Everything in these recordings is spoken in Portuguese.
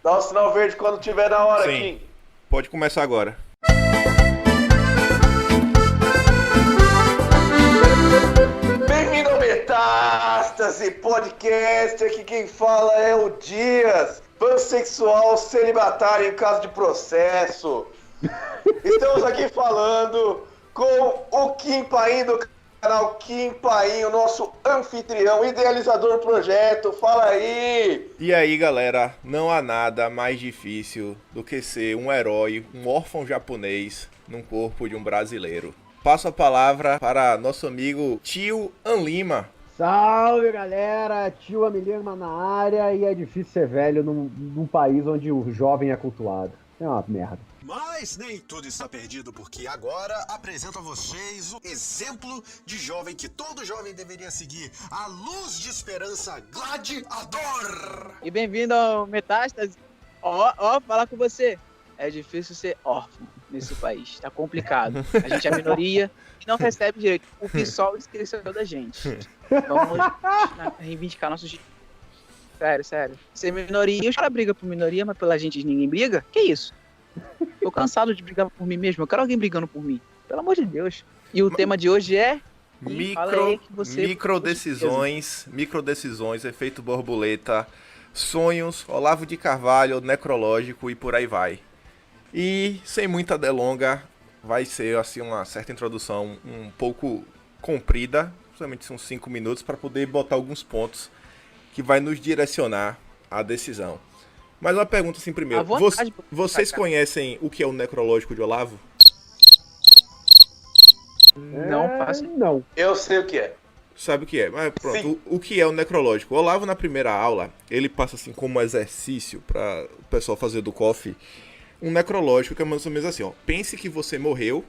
Dá o sinal verde quando tiver na hora, Sim. Kim. Pode começar agora. Bem-vindo ao Metástase Podcast. Aqui quem fala é o Dias, pansexual celibatário em caso de processo. Estamos aqui falando com o Kim Paim do canal Kim Paim, o nosso anfitrião, idealizador do projeto. Fala aí! E aí, galera, não há nada mais difícil do que ser um herói, um órfão japonês num corpo de um brasileiro. Passo a palavra para nosso amigo Tio Anlima. Salve, galera! Tio Amilema na área, e é difícil ser velho num país onde o jovem é cultuado. É uma merda. Mas nem tudo está perdido, porque agora apresento a vocês o exemplo de jovem que todo jovem deveria seguir. A luz de esperança gladiador! E bem-vindo ao Metástase. Falar com você. É difícil ser órfão nesse país. Tá complicado. A gente é minoria e não recebe direito. O PSOL esqueceu da gente. Vamos reivindicar nossos direitos. Sério. Ser minoria, os caras brigam por minoria, mas pela gente ninguém briga? Que isso? Tô cansado de brigar por mim mesmo. Eu quero alguém brigando por mim. Pelo amor de Deus. E o tema de hoje é... Microdecisões, efeito borboleta, sonhos, Olavo de Carvalho, necrológico e por aí vai. E sem muita delonga, vai ser assim uma certa introdução um pouco comprida, somente uns 5 minutos, para poder botar alguns pontos que vai nos direcionar à decisão. Mas uma pergunta assim primeiro, vocês conhecem o que é o necrológico de Olavo? Não faço. Não. Eu sei o que é. Sabe o que é? Mas pronto, Sim. o que é o necrológico? O Olavo, na primeira aula, ele passa assim como exercício para o pessoal fazer do COF, um necrológico que é mais ou menos assim, ó. Pense que você morreu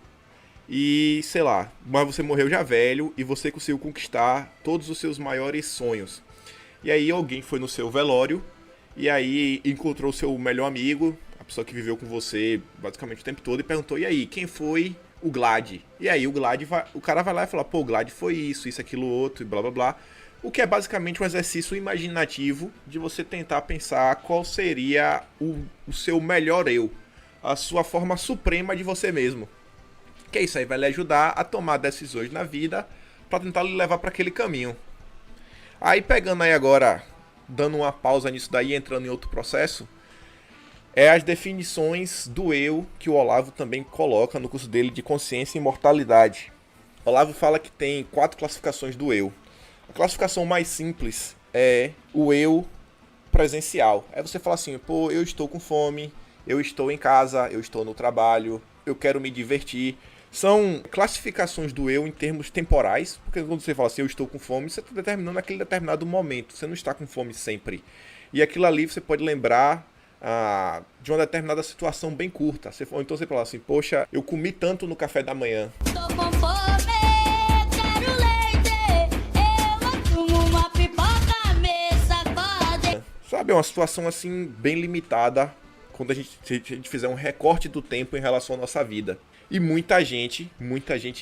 e, sei lá, mas você morreu já velho e você conseguiu conquistar todos os seus maiores sonhos. E aí alguém foi no seu velório e aí encontrou o seu melhor amigo, a pessoa que viveu com você basicamente o tempo todo, e perguntou, e aí, quem foi o Glad? E aí o cara vai lá e fala, pô, o Glad foi isso, aquilo, outro, e blá blá blá. O que é basicamente um exercício imaginativo de você tentar pensar qual seria o seu melhor eu, a sua forma suprema de você mesmo. Que isso aí vai lhe ajudar a tomar decisões na vida para tentar lhe levar para aquele caminho. Aí pegando aí agora, dando uma pausa nisso daí e entrando em outro processo, é as definições do eu que o Olavo também coloca no curso dele de Consciência e Imortalidade. Olavo fala que tem 4 classificações do eu. A classificação mais simples é o eu presencial. Aí você fala assim, pô, eu estou com fome, eu estou em casa, eu estou no trabalho, eu quero me divertir. São classificações do eu em termos temporais, porque quando você fala assim, eu estou com fome, você está determinando aquele determinado momento, você não está com fome sempre. E aquilo ali você pode lembrar de uma determinada situação bem curta. Ou então você fala assim, poxa, eu comi tanto no café da manhã. Tô com fome, quero leite, eu assumo uma pipoca, me sacode. Sabe, é uma situação assim bem limitada quando se a gente fizer um recorte do tempo em relação à nossa vida. E muita gente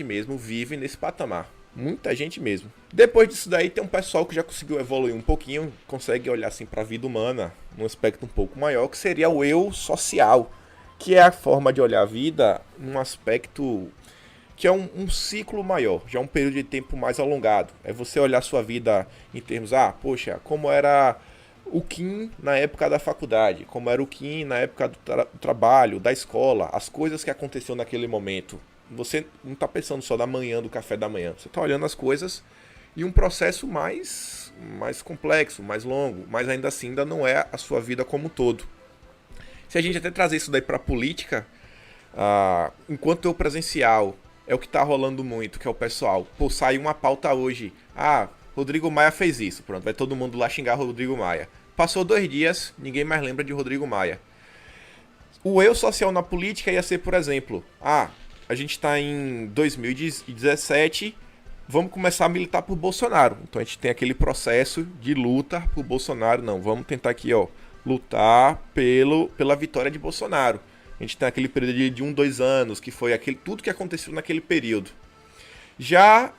mesmo vive nesse patamar. Muita gente mesmo. Depois disso daí tem um pessoal que já conseguiu evoluir um pouquinho, consegue olhar assim para a vida humana num aspecto um pouco maior, que seria o eu social, que é a forma de olhar a vida num aspecto que é um ciclo maior, já um período de tempo mais alongado. É você olhar a sua vida em termos, poxa, como era o Kim na época da faculdade, como era o Kim na época do trabalho, da escola, as coisas que aconteceram naquele momento. Você não está pensando só da manhã, do café da manhã. Você está olhando as coisas em um processo mais complexo, mais longo, mas ainda assim ainda não é a sua vida como um todo. Se a gente até trazer isso daí para a política, enquanto eu presencial, é o que está rolando muito, que é o pessoal, pô, saiu uma pauta hoje, Rodrigo Maia fez isso, pronto, vai todo mundo lá xingar Rodrigo Maia. Passou 2 dias, ninguém mais lembra de Rodrigo Maia. O eu social na política ia ser, por exemplo, a gente está em 2017, vamos começar a militar por Bolsonaro. Então a gente tem aquele processo de luta por Bolsonaro. Não, vamos tentar aqui, lutar pela vitória de Bolsonaro. A gente tem aquele período de 1, 2 anos, que foi tudo que aconteceu naquele período. Já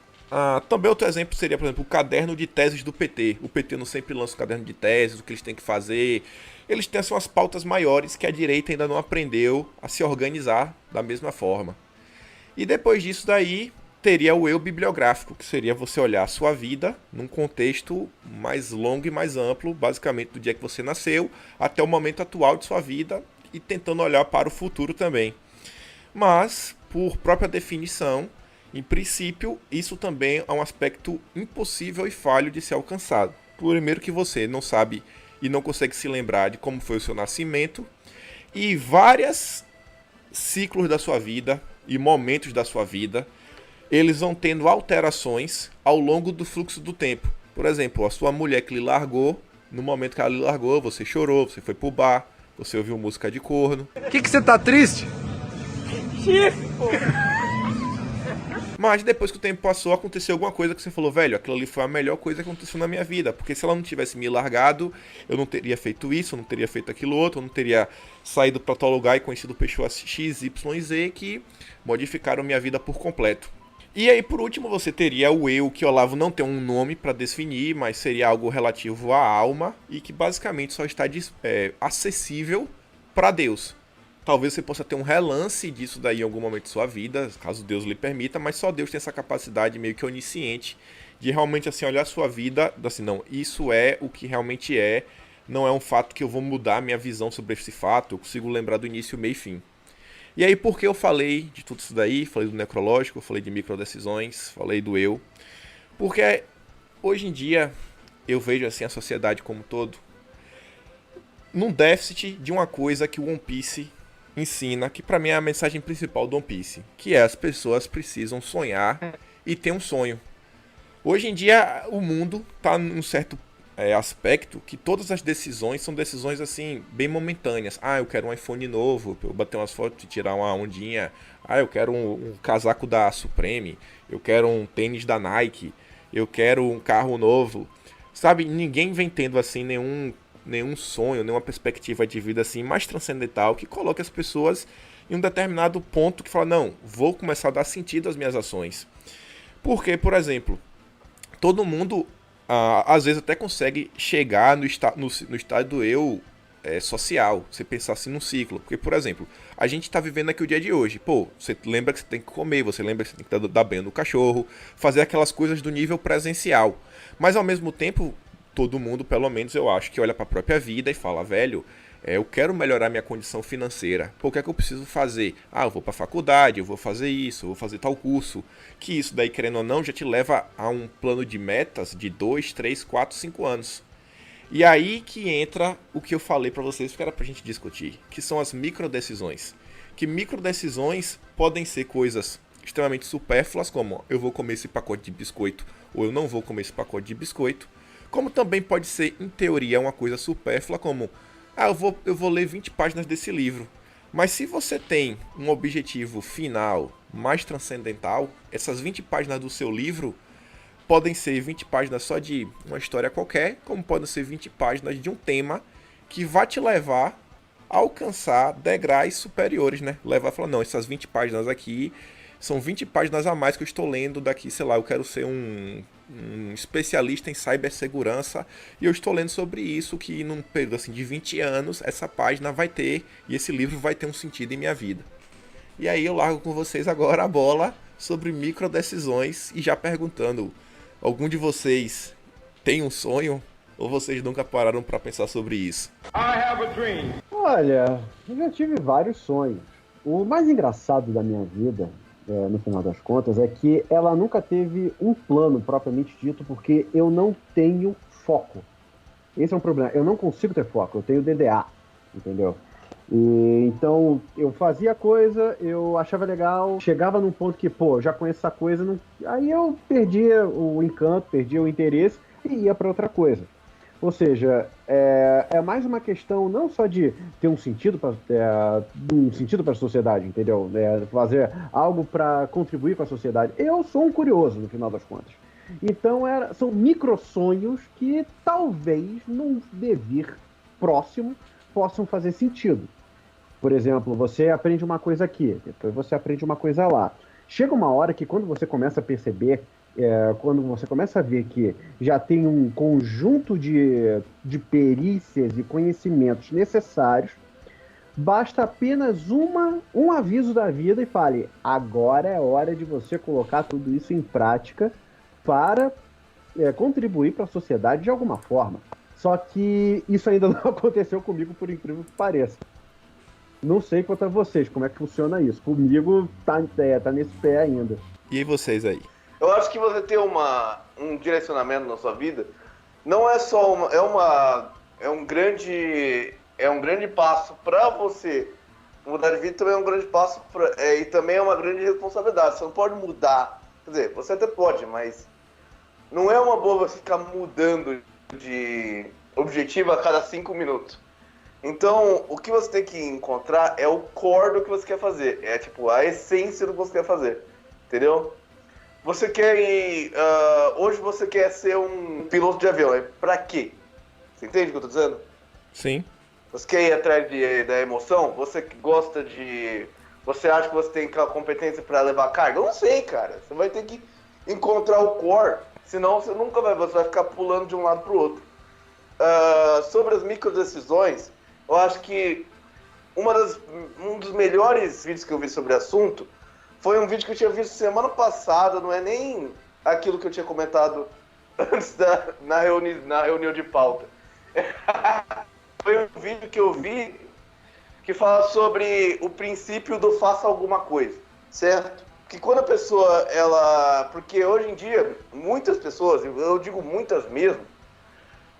Também outro exemplo seria, por exemplo, o caderno de teses do PT. O PT não sempre lança o caderno de teses, o que eles têm que fazer. Eles têm assim, umas pautas maiores que a direita ainda não aprendeu a se organizar da mesma forma. E depois disso daí, teria o eu bibliográfico, que seria você olhar a sua vida num contexto mais longo e mais amplo, basicamente do dia que você nasceu até o momento atual de sua vida e tentando olhar para o futuro também. Mas, por própria definição, em princípio, isso também é um aspecto impossível e falho de ser alcançado. Primeiro que você não sabe e não consegue se lembrar de como foi o seu nascimento e vários ciclos da sua vida e momentos da sua vida, eles vão tendo alterações ao longo do fluxo do tempo. Por exemplo, a sua mulher que lhe largou, no momento que ela lhe largou, você chorou, você foi pro bar, você ouviu música de corno. Que você tá triste? Mas depois que o tempo passou, aconteceu alguma coisa que você falou, velho, aquilo ali foi a melhor coisa que aconteceu na minha vida. Porque se ela não tivesse me largado, eu não teria feito isso, eu não teria feito aquilo outro, eu não teria saído pra tal lugar e conhecido pessoas X, Y e Z que modificaram minha vida por completo. E aí, por último, você teria o eu, que Olavo não tem um nome para definir, mas seria algo relativo à alma e que basicamente só está acessível para Deus. Talvez você possa ter um relance disso daí em algum momento de sua vida, caso Deus lhe permita, mas só Deus tem essa capacidade meio que onisciente de realmente assim olhar a sua vida, assim, não, isso é o que realmente é, não é um fato que eu vou mudar minha visão sobre esse fato, eu consigo lembrar do início, meio e fim. E aí, por que eu falei de tudo isso daí? Falei do necrológico, falei de microdecisões, falei do eu. Porque hoje em dia eu vejo assim a sociedade como um todo num déficit de uma coisa que o One Piece ensina, que pra mim é a mensagem principal do One Piece, que é as pessoas precisam sonhar e ter um sonho. Hoje em dia o mundo tá num certo aspecto que todas as decisões são decisões assim bem momentâneas. Eu quero um iPhone novo pra eu bater umas fotos e tirar uma ondinha. Eu quero um casaco da Supreme, eu quero um tênis da Nike, eu quero um carro novo. Sabe, ninguém vem tendo assim nenhum sonho, nenhuma perspectiva de vida assim mais transcendental que coloque as pessoas em um determinado ponto que fala, não, vou começar a dar sentido às minhas ações. Porque, por exemplo, todo mundo às vezes até consegue chegar no estado do eu social, você pensar assim num ciclo. Porque, por exemplo, a gente tá vivendo aqui o dia de hoje. Pô, você lembra que você tem que comer, você lembra que você tem que dar banho no cachorro, fazer aquelas coisas do nível presencial. Mas, ao mesmo tempo, todo mundo, pelo menos eu acho, que olha pra própria vida e fala, velho, eu quero melhorar minha condição financeira. Pô, o que é que eu preciso fazer? Eu vou pra faculdade, eu vou fazer isso, eu vou fazer tal curso. Que isso daí, querendo ou não, já te leva a um plano de metas de 2, 3, 4, 5 anos. E aí que entra o que eu falei pra vocês que era pra gente discutir, que são as microdecisões. Que microdecisões podem ser coisas extremamente supérfluas, como eu vou comer esse pacote de biscoito ou eu não vou comer esse pacote de biscoito. Como também pode ser, em teoria, uma coisa supérflua, como eu vou ler 20 páginas desse livro. Mas se você tem um objetivo final mais transcendental, essas 20 páginas do seu livro podem ser 20 páginas só de uma história qualquer, como podem ser 20 páginas de um tema que vai te levar a alcançar degraus superiores, né? Levar a falar, não, essas 20 páginas aqui são 20 páginas a mais que eu estou lendo daqui, sei lá, eu quero ser um especialista em cibersegurança e eu estou lendo sobre isso, que num período assim de 20 anos essa página vai ter, e esse livro vai ter um sentido em minha vida. E aí eu largo com vocês agora a bola sobre microdecisões e já perguntando, algum de vocês tem um sonho ou vocês nunca pararam para pensar sobre isso? Olha, eu já tive vários sonhos. O mais engraçado da minha vida, no final das contas, é que ela nunca teve um plano propriamente dito, porque eu não tenho foco. Esse é um problema. Eu não consigo ter foco, eu tenho DDA, entendeu? E, então, eu fazia coisa, eu achava legal, chegava num ponto que, já conheço essa coisa, aí eu perdia o encanto, perdia o interesse e ia para outra coisa. Ou seja, é mais uma questão não só de ter um sentido para a sociedade, entendeu? Fazer algo para contribuir para a sociedade. Eu sou um curioso, no final das contas. Então, são micro-sonhos que talvez, num devir próximo, possam fazer sentido. Por exemplo, você aprende uma coisa aqui, depois você aprende uma coisa lá. Chega uma hora que quando você começa a perceber quando você começa a ver que já tem um conjunto de perícias e conhecimentos necessários, basta apenas um aviso da vida e fale: agora é hora de você colocar tudo isso em prática para contribuir para a sociedade de alguma forma. Só que isso ainda não aconteceu comigo, por incrível que pareça. Não sei quanto a vocês, como é que funciona isso. Comigo tá nesse pé ainda. E aí vocês aí? Eu acho que você ter um direcionamento na sua vida não é só é um grande passo para você mudar de vida, também é um grande passo e também é uma grande responsabilidade. Você não pode mudar, quer dizer, você até pode, mas não é uma boa você ficar mudando de objetivo a cada 5 minutos. Então, o que você tem que encontrar é o core do que você quer fazer. É tipo a essência do que você quer fazer. Entendeu? Você quer ir. Hoje você quer ser um piloto de avião. Pra quê? Você entende o que eu tô dizendo? Sim. Você quer ir atrás da emoção? Você gosta de. Você acha que você tem aquela competência pra levar carga? Eu não sei, cara. Você vai ter que encontrar o core. Senão você nunca vai. Você vai ficar pulando de um lado pro outro. Sobre as microdecisões, eu acho que um dos melhores vídeos que eu vi sobre o assunto foi um vídeo que eu tinha visto semana passada, não é nem aquilo que eu tinha comentado antes na reunião de pauta. Foi um vídeo que eu vi que fala sobre o princípio do faça alguma coisa, certo? Que quando a pessoa, porque hoje em dia, muitas pessoas, eu digo muitas mesmo,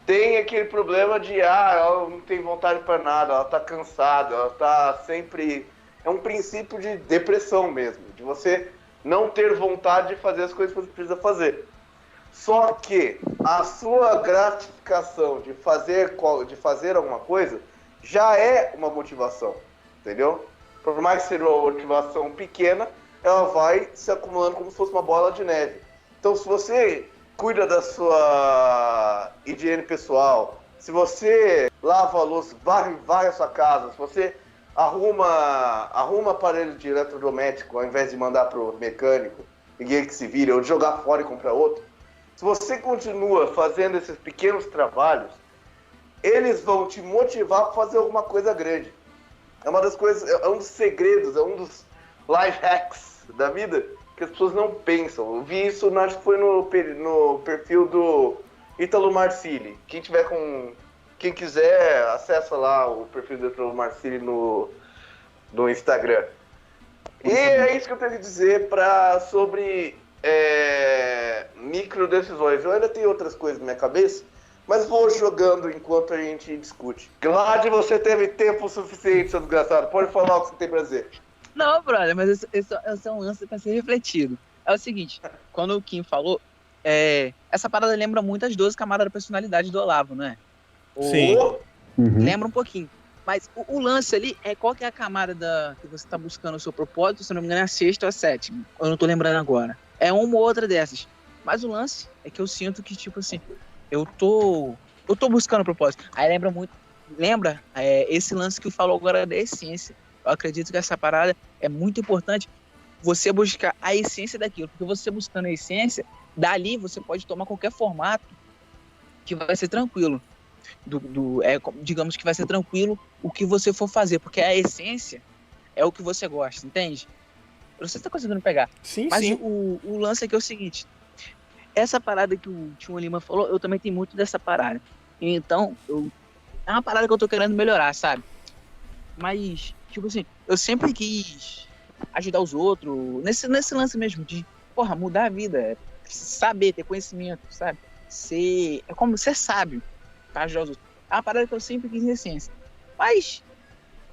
tem aquele problema de, ela não tem vontade para nada, ela tá cansada, ela tá sempre... É um princípio de depressão mesmo, de você não ter vontade de fazer as coisas que você precisa fazer. Só que a sua gratificação de fazer alguma coisa já é uma motivação, entendeu? Por mais que seja uma motivação pequena, ela vai se acumulando como se fosse uma bola de neve. Então, se você cuida da sua higiene pessoal, se você lava a louça, varre a sua casa, se você arruma aparelho de eletrodoméstico ao invés de mandar pro mecânico, ninguém que se vire, ou de jogar fora e comprar outro, se você continua fazendo esses pequenos trabalhos, eles vão te motivar para fazer alguma coisa grande. É uma das coisas, é um dos segredos, é um dos life hacks da vida que as pessoas não pensam. Eu vi isso, acho que foi no perfil do Ítalo Marcilli. Quem quiser, acessa lá o perfil do Ítalo Marcilli no Instagram. E é isso que eu tenho que dizer sobre micro decisões. Eu ainda tenho outras coisas na minha cabeça, mas vou jogando enquanto a gente discute. Glad, você teve tempo suficiente, seu desgraçado. Pode falar o que você tem pra dizer. Não, brother, mas esse é um lance pra ser refletido. É o seguinte, quando o Kim falou, essa parada lembra muito as 12 camadas da personalidade do Olavo, não é? Sim. Lembra um pouquinho. Mas o lance ali qual que é a camada que você tá buscando o seu propósito, se não me engano é a 6ª ou a 7ª. Eu não tô lembrando agora. É uma ou outra dessas. Mas o lance é que eu sinto que, tipo assim, eu tô buscando o propósito. Aí lembra esse lance que eu falou agora da essência. Eu acredito que essa parada é muito importante, você buscar a essência daquilo, porque você buscando a essência, dali você pode tomar qualquer formato que vai ser tranquilo. Digamos que vai ser tranquilo o que você for fazer, porque a essência é o que você gosta, entende? Eu não sei se você tá conseguindo pegar. Sim, mas sim. O lance é o seguinte, essa parada que o Tio Lima falou, eu também tenho muito dessa parada. Então, é uma parada que eu tô querendo melhorar, sabe? Mas, tipo assim, eu sempre quis ajudar os outros, nesse lance mesmo de, mudar a vida, saber, ter conhecimento, sabe? É como ser sábio pra ajudar os outros. É uma parada que eu sempre quis em essência. Mas,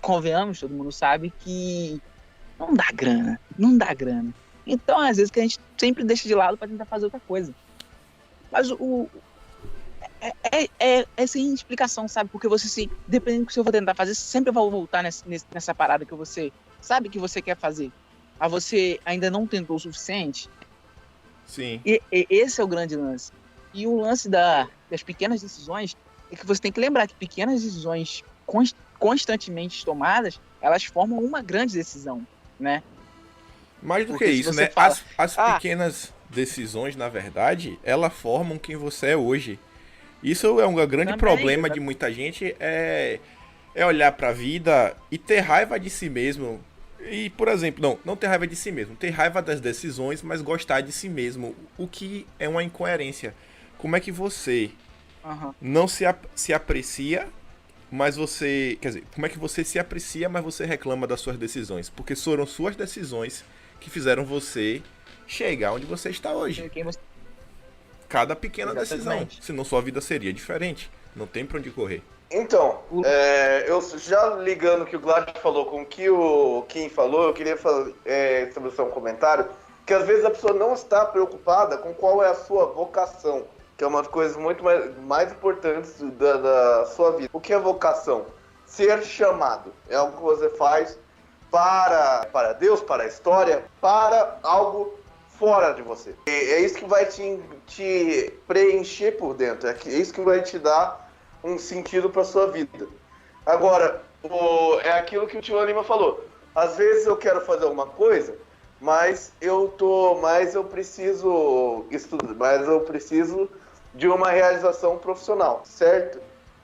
convenhamos, todo mundo sabe que não dá grana. Então, às vezes, que a gente sempre deixa de lado pra tentar fazer outra coisa. Mas é sem explicação, sabe? Porque você, dependendo do que você for tentar fazer, você sempre vai voltar nessa parada que você sabe que você quer fazer. Mas você ainda não tentou o suficiente. Sim. E esse é o grande lance. E o lance das pequenas decisões é que você tem que lembrar que pequenas decisões constantemente tomadas, elas formam uma grande decisão, né? Mais do Porque que se isso, você né? fala, As pequenas decisões, na verdade, elas formam quem você é hoje. Isso é um grande Também, problema de muita gente, é olhar pra vida e ter raiva de si mesmo. E, por exemplo, não ter raiva de si mesmo, ter raiva das decisões, mas gostar de si mesmo, o que é uma incoerência. Como é que você Aham. não se aprecia, mas você... Quer dizer, como é que você se aprecia, mas você reclama das suas decisões? Porque foram suas decisões que fizeram você chegar onde você está hoje. Quem você- Cada pequena decisão. Exatamente. Senão sua vida seria diferente. Não tem pra onde correr. Então, eu já ligando o que o Glad falou com o que o Kim falou, eu queria estabelecer um comentário, que às vezes a pessoa não está preocupada com qual é a sua vocação, que é uma das coisas muito mais importantes da sua vida. O que é vocação? Ser chamado. É algo que você faz para Deus, para a história, para algo fora de você. E é isso que vai te preencher por dentro, é isso que vai te dar um sentido para sua vida. Agora, é aquilo que o tio Lima falou. Às vezes eu quero fazer uma coisa, mas eu preciso estudar, mas eu preciso de uma realização profissional, certo?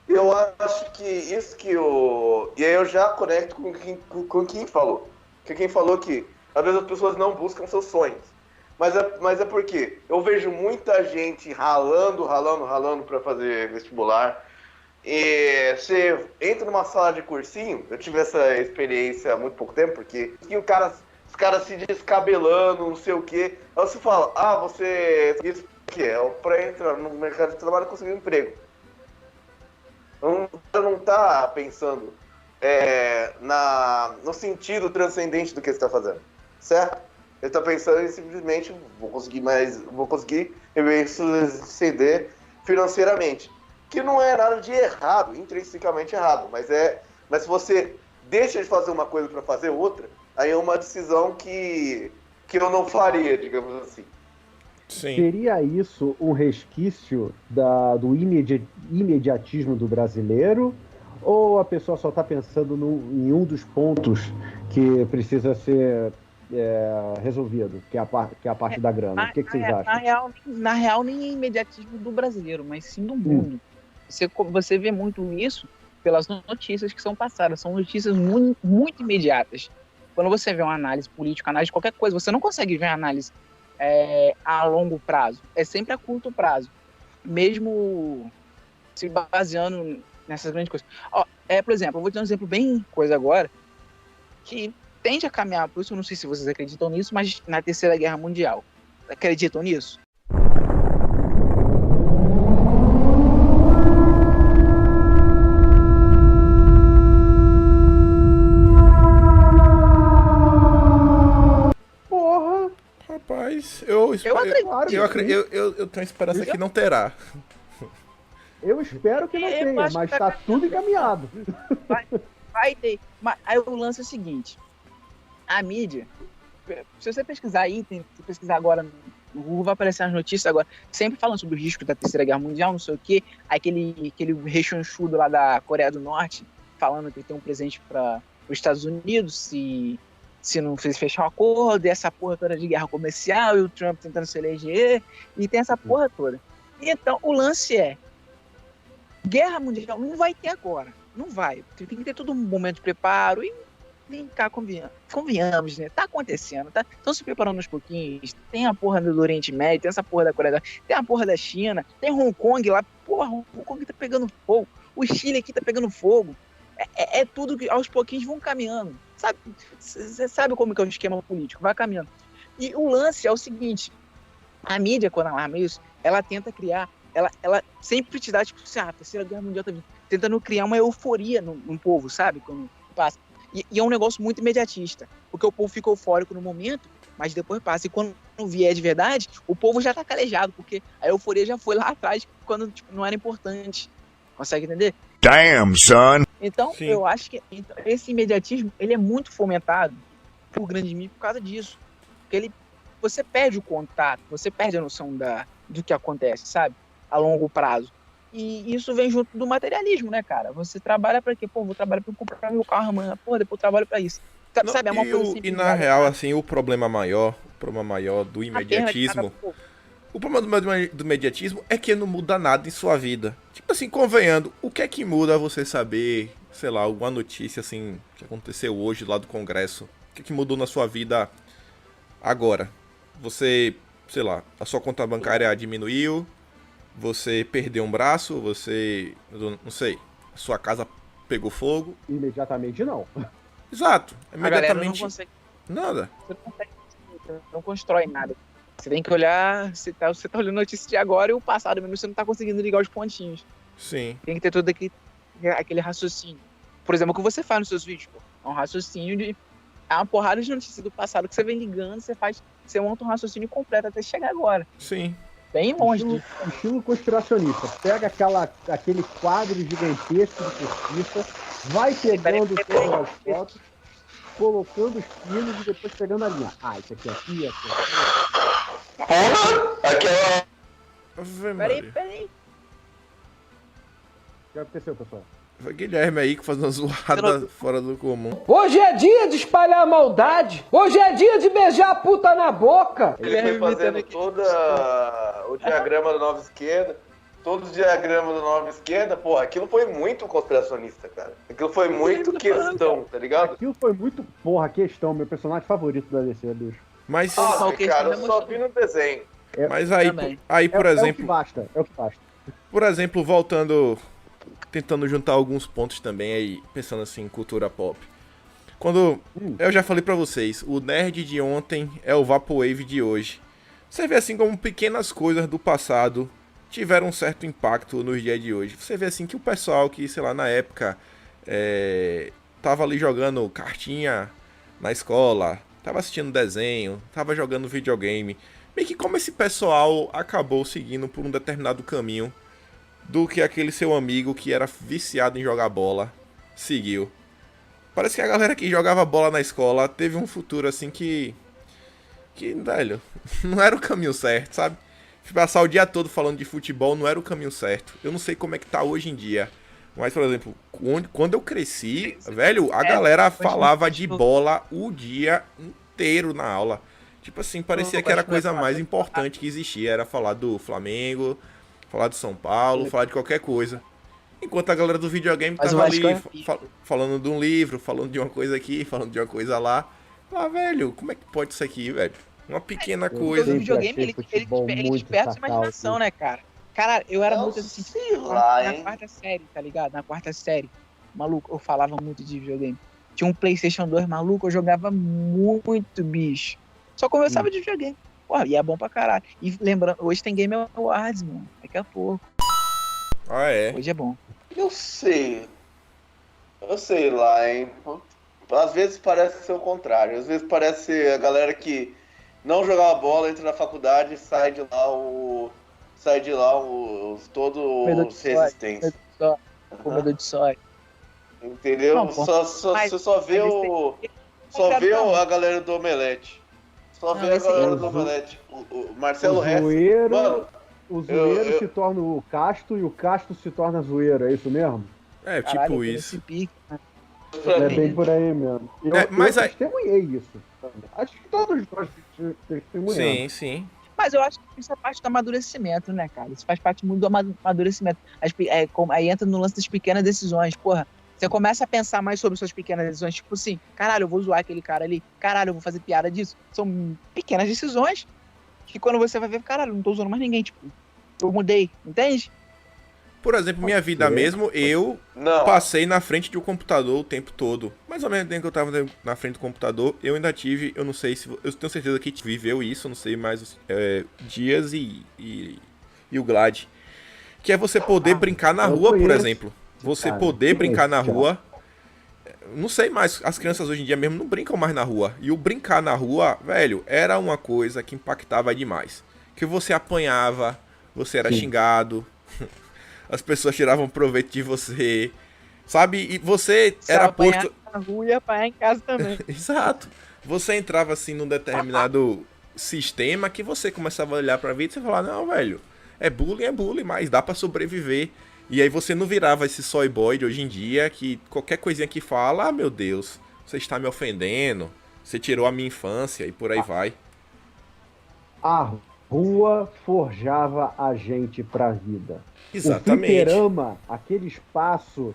Eu acho que isso que e aí eu já conecto com quem falou. Que quem falou que às vezes as pessoas não buscam seus sonhos. Mas é porque eu vejo muita gente ralando para fazer vestibular. E você entra numa sala de cursinho, eu tive essa experiência há muito pouco tempo, porque os caras se descabelando, não sei o quê. Aí você fala, isso que é pra entrar no mercado de trabalho e conseguir um emprego. Você não tá pensando no sentido transcendente do que você está fazendo, certo? Ele tá pensando em simplesmente, vou conseguir me suceder financeiramente. Que não é nada de errado, intrinsecamente errado, mas se você deixa de fazer uma coisa para fazer outra, aí é uma decisão que eu não faria, digamos assim. Sim. Seria isso um resquício do imediatismo do brasileiro? Ou a pessoa só está pensando em um dos pontos que precisa ser resolvido, que é a parte da grana? O que vocês acham? Na real, nem é imediatismo do brasileiro, mas sim do mundo. Você vê muito isso pelas notícias que são passadas. São notícias muito, muito imediatas. Quando você vê uma análise política, análise de qualquer coisa, você não consegue ver a análise a longo prazo. É sempre a curto prazo. Mesmo se baseando nessas grandes coisas. Por exemplo, eu vou te dar um exemplo bem coisa agora, que tende a caminhar, por isso eu não sei se vocês acreditam nisso, mas na Terceira Guerra Mundial. Acreditam nisso? Porra! Rapaz, eu tenho esperança que não terá. Eu espero que não tenha, mas tá tudo encaminhado. Vai ter. Mas aí o lance é o seguinte: a mídia, se você pesquisar aí, se pesquisar agora no Google, vai aparecer as notícias agora, sempre falando sobre o risco da Terceira Guerra Mundial, não sei o quê. Aquele rechonchudo lá da Coreia do Norte, falando que tem um presente para os Estados Unidos se não fechar um acordo, e essa porra toda de guerra comercial, e o Trump tentando se eleger, e tem essa porra toda. Então, o lance guerra mundial não vai ter agora. Não vai. Tem que ter todo um momento de preparo e vem cá, convenhamos, né? Tá acontecendo, tá? Estão se preparando aos pouquinhos. Tem a porra do Oriente Médio, tem essa porra da Coreia, tem a porra da China, tem Hong Kong lá. Porra, Hong Kong tá pegando fogo. O Chile aqui tá pegando fogo. É tudo que aos pouquinhos vão caminhando. Você sabe como que é o esquema político? Vai caminhando. E o lance é o seguinte: a mídia, quando ela arma isso, ela tenta criar. Ela sempre te dá, tipo, a Terceira Guerra Mundial tá vindo. Tentando criar uma euforia no povo, sabe? Quando passa. E é um negócio muito imediatista. Porque o povo fica eufórico no momento, mas depois passa. E quando vier de verdade, o povo já tá calejado, porque a euforia já foi lá atrás, quando não era importante. Consegue entender? Damn, son! Então, Sim. eu acho que esse imediatismo, ele é muito fomentado por grande mídia por causa disso. Porque você perde o contato, você perde a noção do que acontece, sabe? A longo prazo. E isso vem junto do materialismo, né, cara? Você trabalha pra quê? Pô, vou trabalhar pra comprar meu carro amanhã. Pô, depois eu trabalho pra isso. Não, Sabe, é uma coisa e na simplificada, real, tá? assim, o problema maior do A perna de cada imediatismo. povo. O problema do imediatismo é que não muda nada em sua vida. Tipo assim, convenhando, o que é que muda você saber, sei lá, alguma notícia assim que aconteceu hoje lá do Congresso? O que é que mudou na sua vida agora? Você, sei lá, a sua conta bancária diminuiu, você perdeu um braço, você, eu não sei, a sua casa pegou fogo. Imediatamente não. Exato, A galera não imediatamente consegue, nada. você não consegue, não constrói nada. Você tem que olhar, você tá olhando notícia de agora e o passado mesmo, você não tá conseguindo ligar os pontinhos. Sim, Tem que ter todo aquele raciocínio. Por exemplo, o que você faz nos seus vídeos, pô. É um raciocínio de. É uma porrada de notícias do passado que você vem ligando, você monta um raciocínio completo até chegar agora. sim. Bem longe Estilo, disso. estilo conspiracionista. Pega aquele quadro gigantesco de cortiça, vai pegando todas as fotos, colocando os pinos e depois pegando a linha. Ah, isso aqui, aqui. Porra! Aquela. Ave Maria. Peraí. O que aconteceu, pessoal? Foi Guilherme aí que faz uma zoada fora do comum. Hoje é dia de espalhar maldade. Hoje é dia de beijar a puta na boca. Ele foi fazendo todo o diagrama da nova esquerda. Todos os diagramas da nova esquerda, porra, aquilo foi muito conspiracionista, cara. Aquilo foi muito questão, tá ligado? Aquilo foi muito, porra, questão. Meu personagem favorito da DC, bicho. Mas, Nossa, questão cara, eu da só mochila. vi no desenho. mas aí, Também. por É o exemplo, que basta, é o que basta. por exemplo, voltando, tentando juntar alguns pontos também aí, pensando assim em cultura pop. Quando eu já falei pra vocês, o nerd de ontem é o Vaporwave de hoje. Você vê assim como pequenas coisas do passado tiveram um certo impacto nos dias de hoje. Você vê assim que o pessoal que, sei lá, na época tava ali jogando cartinha na escola, tava assistindo desenho, tava jogando videogame. Meio que como esse pessoal acabou seguindo por um determinado caminho do que aquele seu amigo que era viciado em jogar bola seguiu. Parece que a galera que jogava bola na escola teve um futuro assim que, velho, não era o caminho certo, sabe? Passar o dia todo falando de futebol não era o caminho certo. Eu não sei como é que tá hoje em dia. Mas, por exemplo, quando eu cresci, velho, a galera falava de bola o dia inteiro na aula. Tipo assim, parecia que era a coisa mais importante que existia. Era falar do Flamengo, falar do São Paulo, falar de qualquer coisa. Enquanto a galera do videogame Mas tava o ali Vasco falando de um livro, falando de uma coisa aqui, falando de uma coisa lá. Ah, velho, como é que pode isso aqui, velho? Uma pequena Porque coisa. o videogame, achei ele futebol desperta muito a sacal, imaginação, assim. né, cara? Cara, eu era Não muito assim, sei lá, na hein? quarta série, tá ligado? Na quarta série. Maluco, eu falava muito de videogame. Tinha um PlayStation 2, maluco, eu jogava muito, bicho. Só conversava de videogame. Porra, e é bom pra caralho. E lembrando, hoje tem Game Awards, mano. Daqui a pouco. Ah, é. Hoje é bom. Eu sei lá, hein? Às vezes parece ser o contrário. Às vezes parece ser a galera que não jogava bola, entra na faculdade e sai de lá todos Comedor de os soja, resistentes. Comedor de soja. Entendeu? Não, pô. Você só vê a galera do Omelete. Só Não, vê a esse galera aí- do Omelete. O Marcelo O Hess. zoeiro, Mano, o zoeiro eu- se torna o casto e o casto se torna zoeiro, é isso mesmo? É, Caralho, tipo eu tô isso. nesse pique, né? pra É mim, bem por aí mesmo. Mas eu aí- testemunhei isso. Acho que todos nós testemunhamos. Sim, sim. Mas eu acho que isso é parte do amadurecimento, né, cara? Isso faz parte muito do amadurecimento. Aí entra no lance das pequenas decisões. Porra, você começa a pensar mais sobre suas pequenas decisões. Tipo assim, caralho, eu vou zoar aquele cara ali. Caralho, eu vou fazer piada disso. São pequenas decisões que quando você vai ver, caralho, não tô usando mais ninguém. Tipo, eu mudei, entende? Por exemplo, minha vida mesmo, eu não. passei na frente de um computador o tempo todo. Mas ao mesmo tempo que eu tava na frente do computador, eu ainda tive, eu não sei se... Eu tenho certeza que viveu isso, eu não sei mais os Dias e o Glad. Que é você poder brincar na eu rua, por conheço. exemplo. Você Cara, poder conheço, brincar na cara. rua. Não sei mais, as crianças hoje em dia mesmo não brincam mais na rua. E o brincar na rua, velho, era uma coisa que impactava demais. Que você apanhava, você era Sim. xingado, as pessoas tiravam proveito de você, sabe? E você Se era apanhar posto... na rua e apanhar em casa também. Exato. Você entrava assim num determinado sistema que você começava a olhar pra vida e você falava, não, velho, é bullying, mas dá pra sobreviver. E aí você não virava esse soy boy de hoje em dia que qualquer coisinha que fala, ah, meu Deus, você está me ofendendo, você tirou a minha infância e por aí vai. A rua forjava a gente pra vida. Exatamente. O fliperama, aquele espaço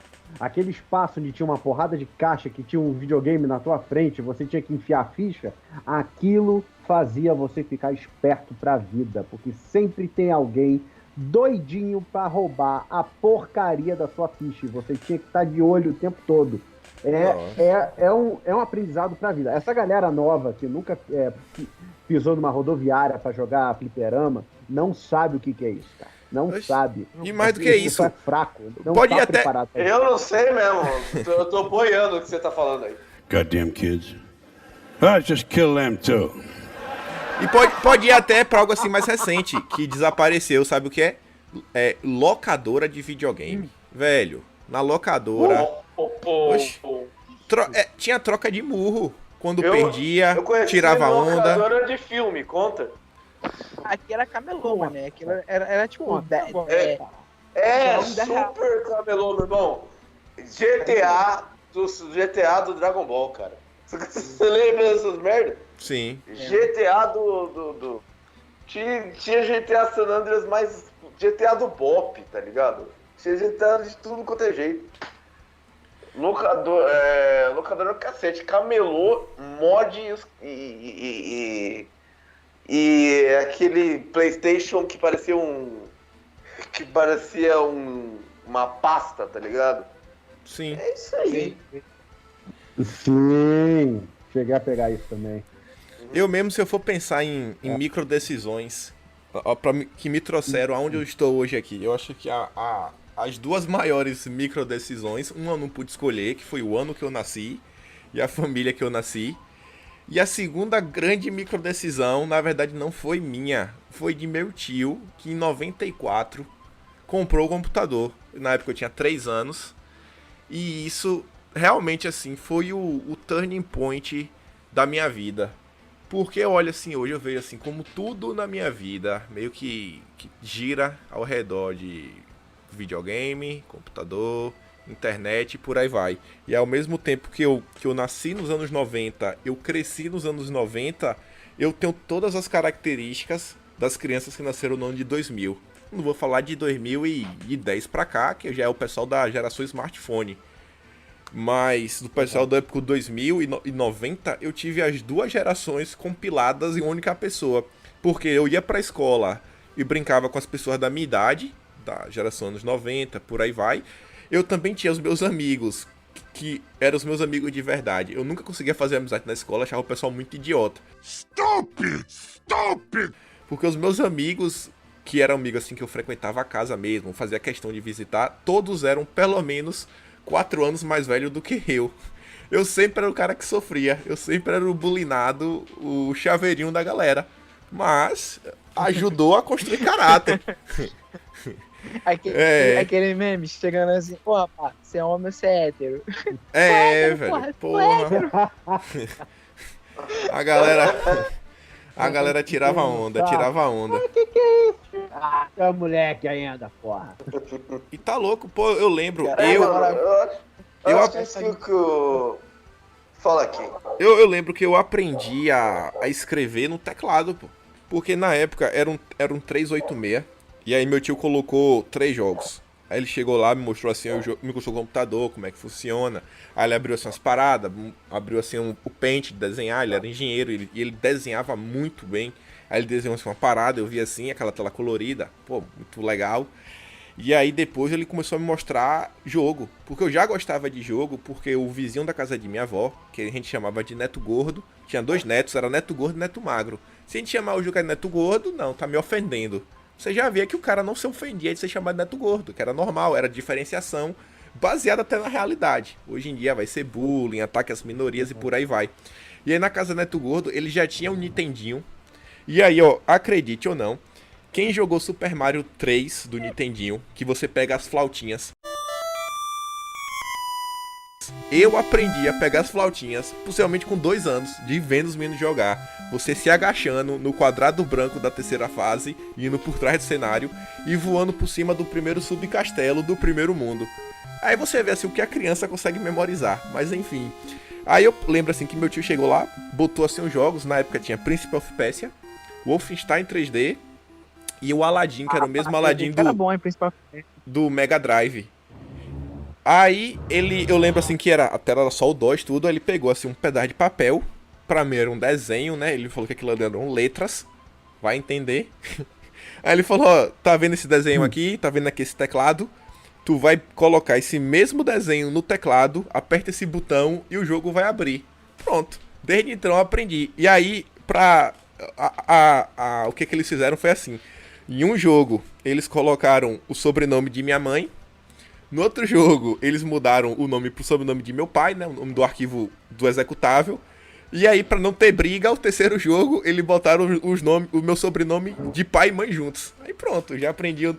onde tinha uma porrada de caixa, que tinha um videogame na tua frente, você tinha que enfiar a ficha, aquilo fazia você ficar esperto pra vida, porque sempre tem alguém doidinho pra roubar a porcaria da sua ficha, e você tinha que estar de olho o tempo todo. É um aprendizado pra vida. Essa galera nova que nunca pisou numa rodoviária pra jogar fliperama, não sabe o que é isso, cara. Não sabe. E mais do que isso, é fraco. Não pode tá até- preparado pra isso. Eu não sei mesmo. Eu tô boiando o que você tá falando aí. Goddamn kids. I just kill them too. E pode ir até pra algo assim mais recente, que desapareceu, sabe o que é? É locadora de videogame. Velho, na locadora... Oxi. Tinha troca de murro. Quando perdia, eu conheci tirava onda. locadora de filme, conta. Aqui era camelô, né? Aquilo era tipo. É, Vamos dar real. super camelô, meu irmão. GTA do Dragon Ball, cara. Você lembra dessas merdas? Sim. GTA do... Tinha GTA San Andreas, mas GTA do Bop, tá ligado? Tinha GTA de tudo quanto é jeito. Locador é o cacete. Camelô, mod e aquele PlayStation que parecia uma pasta, tá ligado? Sim. É isso aí. Sim, cheguei a pegar isso também. Eu mesmo, se eu for pensar em micro decisões que me trouxeram aonde eu estou hoje aqui, eu acho que as duas maiores micro decisões, uma eu não pude escolher, que foi o ano que eu nasci e a família que eu nasci. E a segunda grande micro decisão, na verdade, não foi minha, foi de meu tio, que em 94 comprou o computador. Na época eu tinha 3 anos. E isso realmente assim foi o turning point da minha vida. Porque eu olho assim, hoje eu vejo assim, como tudo na minha vida meio que gira ao redor de videogame, computador, internet e por aí vai. E ao mesmo tempo que eu nasci nos anos 90, eu cresci nos anos 90, eu tenho todas as características das crianças que nasceram no ano de 2000. Não vou falar de 2010 pra cá, que já é o pessoal da geração smartphone. Mas do pessoal da época 2090, eu tive as duas gerações compiladas em uma única pessoa. Porque eu ia pra escola e brincava com as pessoas da minha idade, da geração anos 90, por aí vai. Eu também tinha os meus amigos, que eram os meus amigos de verdade. Eu nunca conseguia fazer amizade na escola, achava o pessoal muito idiota. Stupid! Porque os meus amigos, que eram amigos assim que eu frequentava a casa mesmo, fazia questão de visitar, todos eram pelo menos 4 anos mais velhos do que eu. Eu sempre era o cara que sofria, eu sempre era o bulinado, o chaveirinho da galera. Mas ajudou a construir caráter. Aquele meme chegando assim, pô, rapaz, você é homem ou você é hétero? Velho, porra. A galera tirava onda. Que é isso? Ah, é moleque ainda, porra. E tá louco, pô, eu lembro, Eu acho que o... Fala aqui. eu lembro que eu aprendi a escrever no teclado, pô. Porque na época era um 386, e aí meu tio colocou 3 jogos. Aí ele chegou lá, me mostrou assim, me mostrou o computador, como é que funciona. Aí ele abriu assim umas paradas, abriu assim o Paint de desenhar, ele era engenheiro, e ele desenhava muito bem. Aí ele desenhou assim uma parada, eu vi assim, aquela tela colorida, pô, muito legal. E aí depois ele começou a me mostrar jogo, porque eu já gostava de jogo, porque o vizinho da casa de minha avó, que a gente chamava de Neto Gordo, tinha 2 netos, era Neto Gordo e Neto Magro. Se a gente chamar o jogo de Neto Gordo, não, tá me ofendendo. Você já via que o cara não se ofendia de ser chamado de Neto Gordo, que era normal, era diferenciação, baseada até na realidade. Hoje em dia vai ser bullying, ataque às minorias e por aí vai. E aí na casa do Neto Gordo, ele já tinha um Nintendinho. E aí, ó, acredite ou não, quem jogou Super Mario 3 do Nintendinho, que você pega as flautinhas. Eu aprendi a pegar as flautinhas, possivelmente com 2 anos, de vendo os meninos jogar. Você se agachando no quadrado branco da terceira fase, indo por trás do cenário e voando por cima do primeiro subcastelo do primeiro mundo. Aí você vê assim o que a criança consegue memorizar, mas enfim. Aí eu lembro assim que meu tio chegou lá, botou assim os jogos, na época tinha Prince of Persia, Wolfenstein 3D e o Aladdin, que era o mesmo Aladdin Era bom, hein, principal. do Mega Drive. Aí eu lembro assim que a tela era só o DOS, tudo, aí ele pegou assim um pedaço de papel, pra mim era um desenho, né? Ele falou que aquilo eram letras, vai entender. Aí ele falou, ó, tá vendo esse desenho aqui, tá vendo aqui esse teclado? Tu vai colocar esse mesmo desenho no teclado, aperta esse botão e o jogo vai abrir. Pronto. Desde então eu aprendi. E aí, o que eles fizeram foi assim. Em um jogo, eles colocaram o sobrenome de minha mãe. No outro jogo, eles mudaram o nome pro sobrenome de meu pai, né? O nome do arquivo do executável. E aí, pra não ter briga, o terceiro jogo, eles botaram o meu sobrenome de pai e mãe juntos. Aí pronto, já aprendi a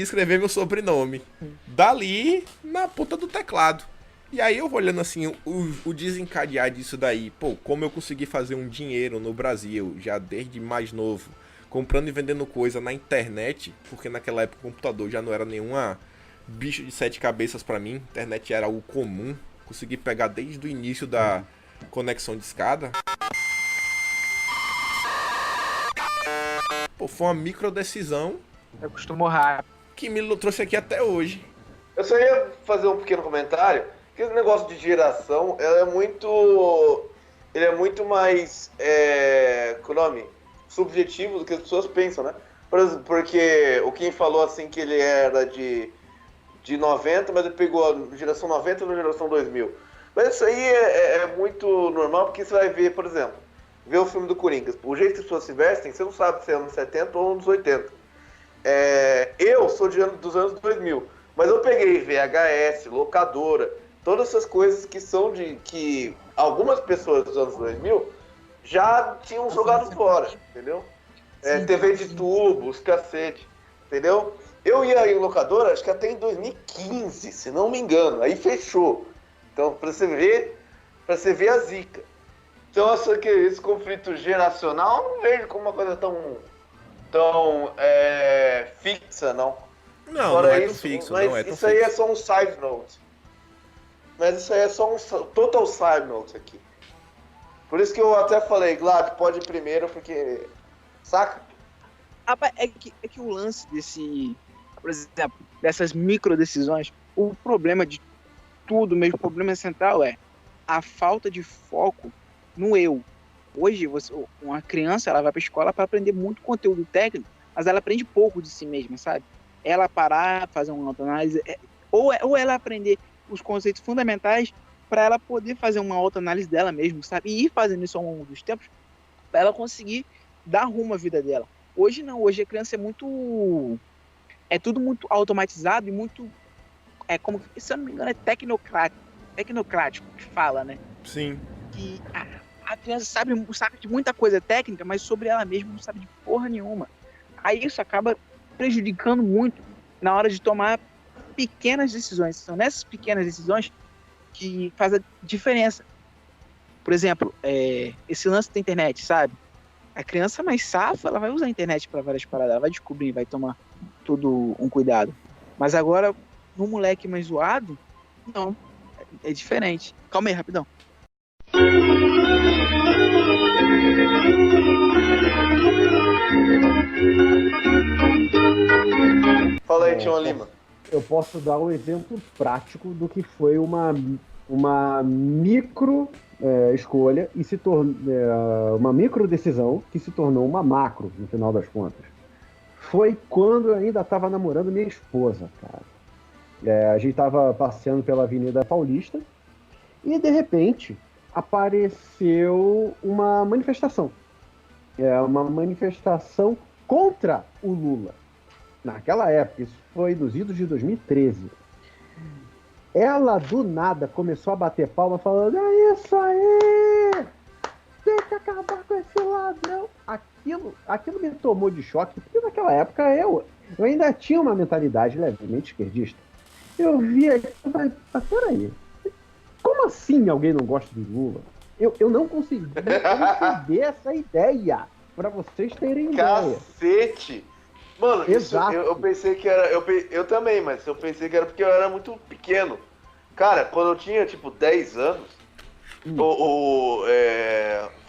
escrever meu sobrenome. Dali, na ponta do teclado. E aí eu vou olhando assim, o desencadear disso daí. Pô, como eu consegui fazer um dinheiro no Brasil, já desde mais novo, comprando e vendendo coisa na internet, porque naquela época o computador já não era nenhuma bicho de 7 cabeças pra mim. A internet era algo comum. Consegui pegar desde o início da conexão de escada. Pô, foi uma micro decisão Eu costumo rápido. que me trouxe aqui até hoje. Eu só ia fazer um pequeno comentário, que esse negócio de geração, ele é muito mais, qual é o nome? Subjetivo do que as pessoas pensam, né? Por exemplo, porque o Kim falou assim que ele era de 90, mas ele pegou a geração 90 na geração 2000. Mas isso aí é muito normal, porque você vai ver, por exemplo, ver o filme do Coringa. O jeito que as pessoas se vestem, você não sabe se é anos 70 ou anos 80. Eu sou dos anos 2000, mas eu peguei VHS, locadora, todas essas coisas que são que algumas pessoas dos anos 2000 já tinham jogado fora, entendeu? TV de tubo, os cacete, entendeu? Eu ia em locadora, acho que até em 2015, se não me engano, aí fechou. Então, pra você ver a zica. Então, esse conflito geracional, eu não vejo como uma coisa tão fixa, não. Não, Fora não é tão isso, fixo, mas não é tão isso aí fixo. é só um side note. Mas isso aí é só um total side note aqui. Por isso que eu até falei, Glad, pode ir primeiro, porque... Saca? Rapaz, é que o lance por exemplo, dessas micro decisões, o problema de tudo mesmo, o problema central é a falta de foco no eu. Hoje, uma criança, ela vai pra escola para aprender muito conteúdo técnico, mas ela aprende pouco de si mesma, sabe? Ela parar, fazer uma autoanálise, ou ela aprender os conceitos fundamentais para ela poder fazer uma autoanálise dela mesma, sabe? E ir fazendo isso ao longo dos tempos, para ela conseguir dar rumo à vida dela. Hoje não, hoje a criança é tudo muito automatizado e muito, como, se eu não me engano, é tecnocrático que fala, né? Sim. Que a criança sabe de muita coisa técnica, mas sobre ela mesma não sabe de porra nenhuma. Aí isso acaba prejudicando muito na hora de tomar pequenas decisões. São nessas pequenas decisões que faz a diferença. Por exemplo, esse lance da internet, sabe? A criança mais safa, ela vai usar a internet para várias paradas, ela vai descobrir, vai tomar todo um cuidado. Mas agora, no moleque mais zoado, não, é diferente. Calma aí, rapidão. Fala aí, Tião Lima. Eu posso dar um exemplo prático do que foi uma micro escolha e se tornou uma micro decisão que se tornou uma macro no final das contas. Foi quando eu ainda estava namorando minha esposa, cara. A gente estava passeando pela Avenida Paulista e de repente apareceu uma manifestação. Uma manifestação contra o Lula. Naquela época, isso foi nos idos de 2013. Ela, do nada, começou a bater palma falando: é isso aí! Tem que acabar com esse ladrão! Aquilo me tomou de choque, porque naquela época eu ainda tinha uma mentalidade levemente esquerdista. Eu via aquilo, mas peraí, como assim alguém não gosta do Lula? Eu não consegui conceber essa ideia, pra vocês terem ideia. Cacete! Mano, isso, eu pensei que era. Eu também, mas eu pensei que era porque eu era muito pequeno. Cara, quando eu tinha, tipo, 10 anos,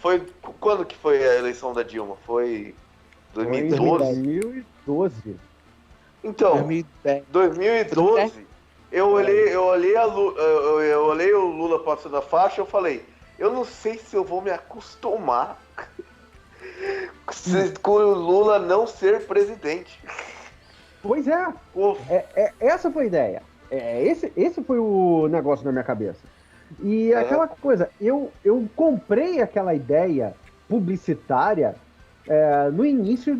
foi... Quando que foi a eleição da Dilma? Foi 2012? 2012. Então, 2010. 2012, eu olhei o Lula passando a faixa e eu falei, eu não sei se eu vou me acostumar com o Lula não ser presidente. Pois é. Essa foi a ideia. Esse foi o negócio na minha cabeça. E aquela coisa, eu comprei aquela ideia publicitária no início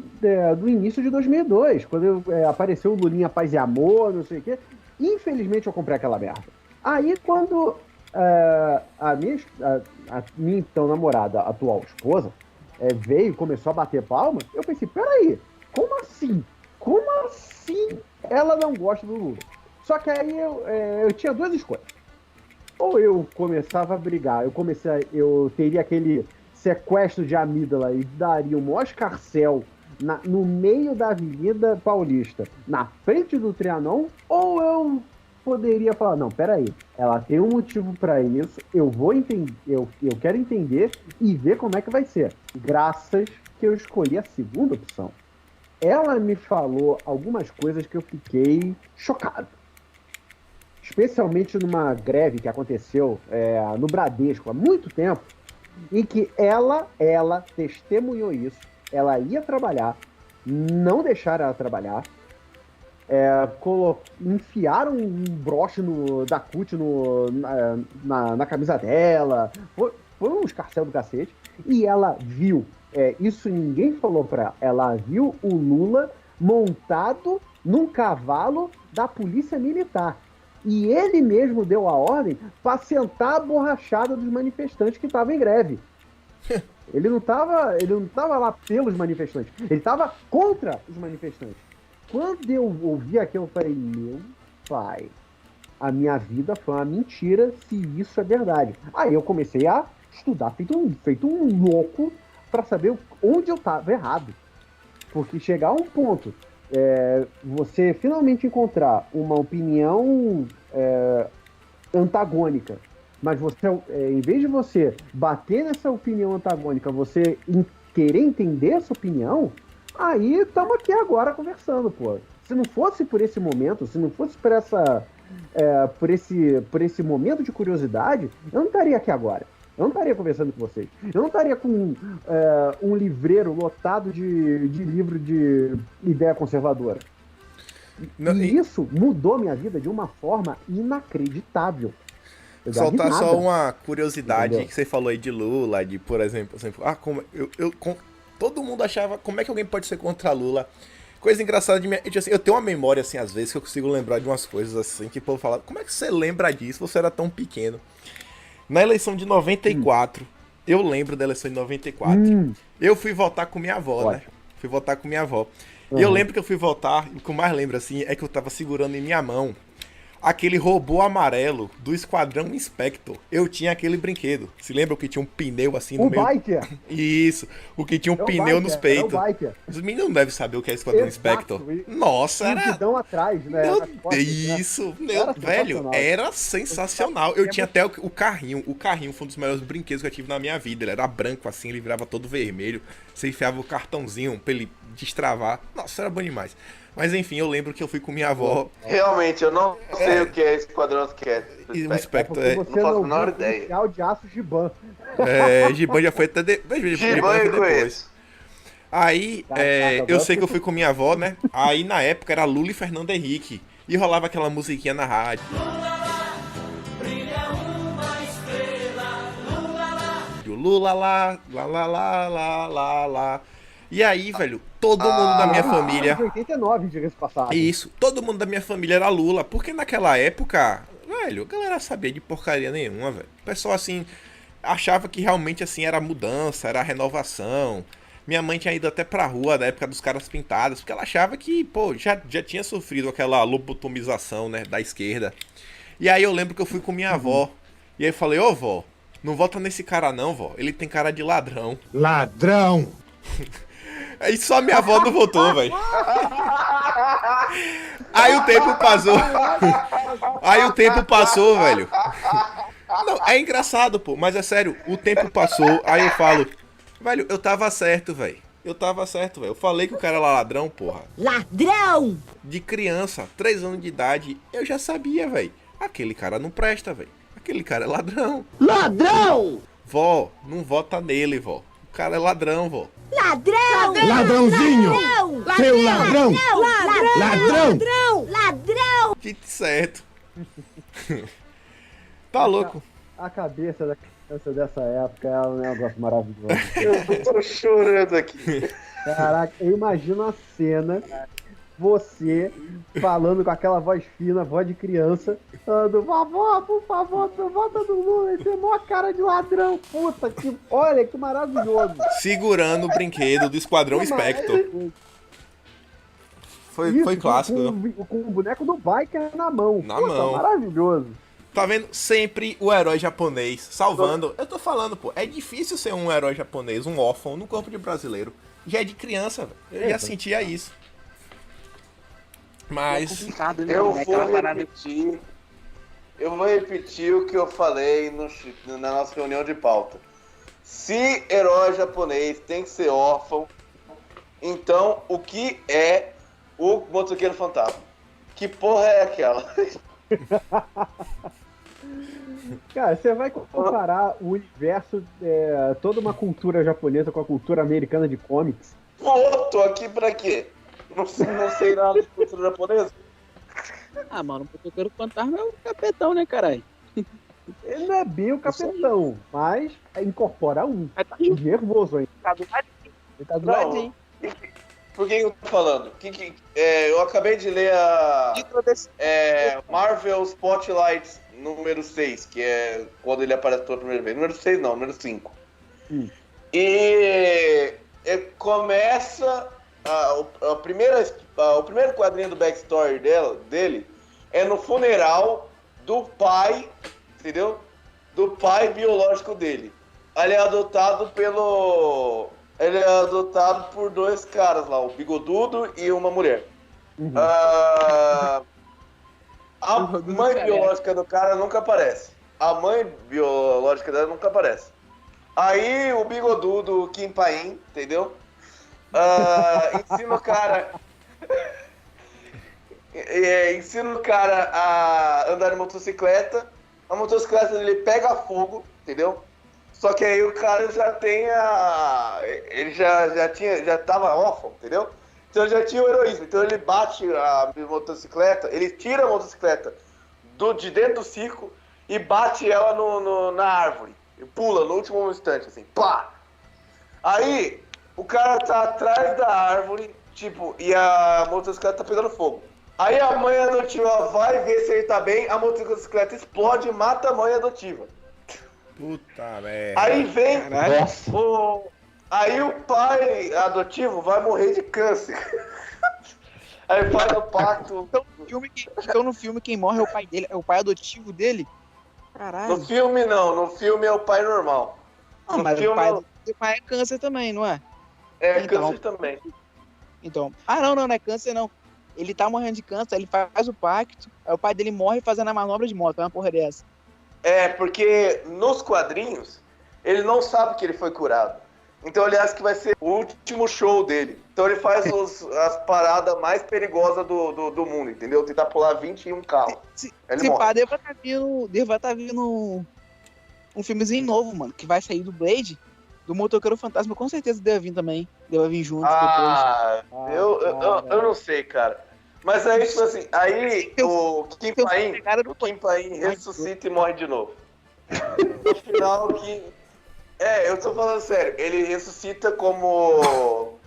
de 2002, quando apareceu o Lulinha Paz e Amor, não sei o quê. Infelizmente eu comprei aquela merda. Aí quando a minha então namorada, atual esposa, veio e começou a bater palma, eu pensei, peraí, como assim? Como assim ela não gosta do Lula? Só que aí eu tinha duas escolhas. Ou eu começava a brigar, eu teria aquele sequestro de amígdala e daria um maior escarcéu no meio da Avenida Paulista, na frente do Trianon, ou eu poderia falar, não, peraí, ela tem um motivo pra isso, eu vou entender, eu quero entender e ver como é que vai ser. Graças que eu escolhi a segunda opção. Ela me falou algumas coisas que eu fiquei chocado. Especialmente numa greve que aconteceu no Bradesco há muito tempo, em que ela testemunhou isso, ela ia trabalhar, não deixaram ela trabalhar, enfiaram um broche da CUT na camisa dela, foi um escarcéu do cacete, e ela viu, isso ninguém falou pra ela viu o Lula montado num cavalo da polícia militar. E ele mesmo deu a ordem para sentar a borrachada dos manifestantes que estavam em greve. Ele não tava lá pelos manifestantes, ele estava contra os manifestantes. Quando eu ouvi aquilo, eu falei, meu pai, a minha vida foi uma mentira se isso é verdade. Aí eu comecei a estudar, feito um louco, para saber onde eu estava errado. Porque chegar a um ponto, você finalmente encontrar uma opinião antagônica, mas você, em vez de você bater nessa opinião antagônica, você querer entender essa opinião, aí estamos aqui agora conversando, pô. Se não fosse por esse momento, se não fosse por esse momento de curiosidade, eu não estaria aqui agora. Eu não estaria conversando com vocês. Eu não estaria com um livreiro lotado de livro de ideia conservadora. E isso mudou minha vida de uma forma inacreditável. Soltar só uma curiosidade. Entendeu? Que você falou aí de Lula, de, por exemplo, todo mundo achava, como é que alguém pode ser contra Lula? Coisa engraçada de eu tenho uma memória, assim, às vezes, que eu consigo lembrar de umas coisas, assim, que o povo fala, como é que você lembra disso? Você era tão pequeno. Na eleição de 94, eu lembro da eleição de 94, eu fui votar com minha avó, né? Fui votar com minha avó. E eu lembro que eu fui votar, e o que eu mais lembro, assim, é que eu tava segurando em minha mão aquele robô amarelo do Esquadrão Inspector. Eu tinha aquele brinquedo. Se lembra o que tinha um pneu assim no meio? O Biker! Isso, o que tinha um pneu nos peitos. Os meninos não devem saber o que é Esquadrão Inspector. Nossa, era... atrás, né? Isso, velho, era sensacional. Eu tinha até o carrinho. O carrinho foi um dos melhores brinquedos que eu tive na minha vida. Ele era branco assim, ele virava todo vermelho. Você enfiava o cartãozinho pra ele destravar. Nossa, era bom demais. Mas enfim, eu lembro que eu fui com minha avó. Realmente, eu não sei o que é Esquadrão Inspector. Você não faço a menor ideia. O de aço Giban. Giban já foi até Giban eu conheço. Aí, eu sei que eu fui com minha avó, né? Aí na época era Lula e Fernando Henrique. E rolava aquela musiquinha na rádio. Lula lá, lá, lá, lá, lá, lá, lá. E aí, velho, todo mundo da minha família... 89, diga-se passado. Isso, todo mundo da minha família era Lula, porque naquela época, velho, a galera sabia de porcaria nenhuma, velho. O pessoal, assim, achava que realmente, assim, era mudança, era renovação. Minha mãe tinha ido até pra rua da época dos caras pintados, porque ela achava que, pô, já tinha sofrido aquela lobotomização, né, da esquerda. E aí eu lembro que eu fui com minha avó, e aí eu falei, ô vó, não vota nesse cara não, vó, ele tem cara de ladrão. Ladrão! Aí só minha avó não votou, velho. Aí o tempo passou. Aí o tempo passou, velho. Não, é engraçado, pô, mas é sério, o tempo passou, aí eu falo, velho, eu tava certo, velho. Eu falei que o cara era ladrão, porra. Ladrão! De criança, 3 anos de idade, eu já sabia, velho. Aquele cara não presta, velho. Aquele cara é ladrão. Ladrão! Vó, não vota nele, vó. O cara é ladrão, vó. Ladrão! Ladrãozinho! Seu ladrão! Ladrão! Ladrão! Dito certo. Tá louco. A cabeça da criança dessa época é um negócio maravilhoso. Eu tô chorando aqui. Caraca, eu imagino a cena, você falando com aquela voz fina, voz de criança, falando, vovó, por favor, vota no Lula, esse é mó cara de ladrão, puta, que, olha que maravilhoso. Segurando o brinquedo do Esquadrão Spectre. Foi Isso, clássico. com o boneco do biker na mão. Na Puta, mão. maravilhoso. Tá vendo? Sempre o herói japonês salvando. Eu tô falando, pô, é difícil ser um herói japonês, um órfão no corpo de brasileiro. Já é de criança, velho. Eu já sentia isso. É Mas. complicado, né? Eu É aquela parada. vou repetir o que eu falei na nossa reunião de pauta. Se herói japonês tem que ser órfão, então o que é o motoqueiro fantasma? Que porra é aquela? Cara, você vai comparar o universo, toda uma cultura japonesa com a cultura americana de comics. Pô, tô aqui pra quê? Não sei nada de cultura japonesa. Ah, mano, o motoqueiro fantasma é o capetão, né, caralho? Ele não é bem o capitão, mas incorpora um. Aí tá junto, Nervoso ainda. tá do lado. Ele tá do Não. ladinho. Por que eu tô falando? Eu acabei de ler a Marvel Spotlight número 6, que é quando ele aparece pela primeira vez. Número 6 não, número 5. E começa o primeiro quadrinho do backstory dele é no funeral do pai, entendeu? Do pai biológico dele. Ele é adotado por 2 caras lá, o bigodudo e uma mulher. A mãe biológica do cara nunca aparece. A mãe biológica dela nunca aparece. Aí o bigodudo, o Kim Paim, entendeu? Ensina o cara... ensina o cara a andar de motocicleta. A motocicleta dele pega fogo, entendeu? Só que aí o cara já tem ele já tava órfão, entendeu? Então já tinha o heroísmo. Então ele bate a motocicleta, ele tira a motocicleta de dentro do circo e bate ela na árvore. E pula no último instante, assim, pá! Aí o cara tá atrás da árvore, tipo, e a motocicleta tá pegando fogo. Aí a mãe adotiva vai ver se ele tá bem, a motocicleta explode e mata a mãe adotiva. Puta merda. Aí vem aí o pai adotivo vai morrer de câncer. Aí faz o pacto. Então no filme quem morre é o pai dele, é o pai adotivo dele? Caralho. No filme não, no filme é o pai normal. Ah, no mas filme o pai é câncer também, não é? é então. câncer também. Então. Ah, não é câncer não. Ele tá morrendo de câncer, ele faz o pacto, aí o pai dele morre fazendo a manobra de moto, é uma porra dessa. É, porque nos quadrinhos ele não sabe que ele foi curado. Então ele acha que vai ser o último show dele. Então ele faz as paradas mais perigosas do mundo, entendeu? Tentar pular 21 carros. Se morre. pá, deva tá vindo um filmezinho novo, mano, que vai sair do Blade, do Motoqueiro Fantasma, com certeza deve vir também. Deve vir junto depois. Eu não sei, cara. Mas aí, tipo assim, aí o Kim Paim ressuscita e morre de novo. No final eu tô falando sério, ele ressuscita como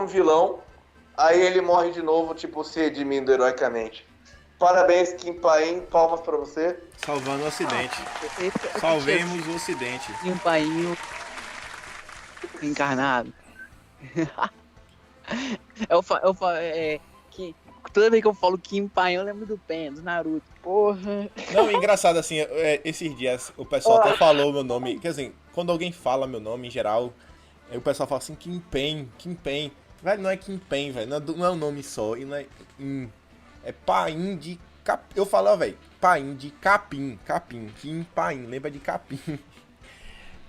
vilão, aí ele morre de novo, tipo, se redimindo heroicamente. Parabéns, Kim Paim, palmas pra você. Salvando o Ocidente. Salvemos o Ocidente. E um painho encarnado. Que toda vez que eu falo Kim Paim, eu lembro do Pen, do Naruto. Porra. Não, engraçado assim, esses dias o pessoal até falou meu nome. Quer dizer, quando alguém fala meu nome, em geral, Aí o pessoal fala assim, Kim Pen. Velho, não é Kim Pen, velho. Não é um nome só. E não é é Paim de Capim. Eu falo, ó, velho, Paim de Capim. Kim Paim, lembra de Capim.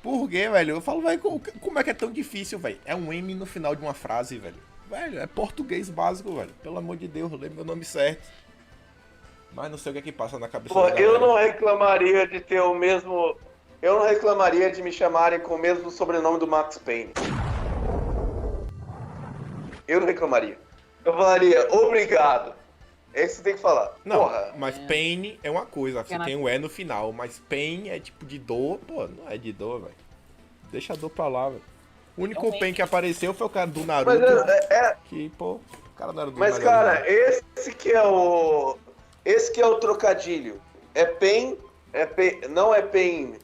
Por quê, velho? Eu falo, velho, como é que é tão difícil, velho? É um M no final de uma frase, velho. Velho, é português básico, velho. Pelo amor de Deus, eu lembro meu nome certo. Mas não sei o que é que passa na cabeça Pô, da galera. eu não reclamaria de ter o mesmo... Eu não reclamaria de me chamarem com o mesmo sobrenome do Max Payne. Eu não reclamaria. Eu falaria, obrigado. É isso que você tem que falar. Não, Porra. mas pain é uma coisa, você tem o E no final, mas pain é tipo de dor, pô, não é de dor, velho. Deixa a dor pra lá, velho. O único pain que apareceu foi o cara do Naruto, Mas que, pô, o cara não era do Mas, Naruto. cara, esse que é o trocadilho. É pain, não é pain,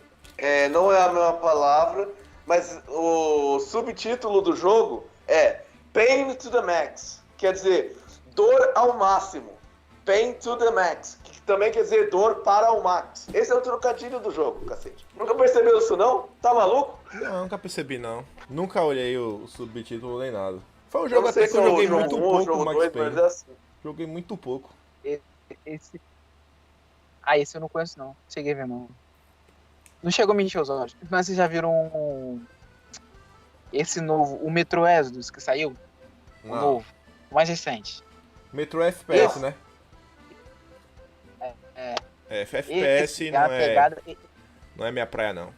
não é a mesma palavra, mas o subtítulo do jogo é Pain to the Max. Quer dizer, dor ao máximo. Pain to the Max, que também quer dizer dor para o max. Esse é o trocadilho do jogo, cacete. Nunca percebeu isso, não? Tá maluco? Não, nunca percebi, não. Nunca olhei o subtítulo nem nada. Foi um jogo Eu sei até que eu se é o joguei jogo muito 1, pouco, jogo o Max 2, Payne. mas é assim. Joguei muito pouco. Esse... esse eu não conheço, não. Cheguei a ver, não. Não chegou a me encher os olhos. Mas vocês já viram esse novo, o Metro Exodus, que saiu? O Não. novo, o mais recente. Metro FPS, Isso. né? É. FPS a pegada... não é minha praia, não.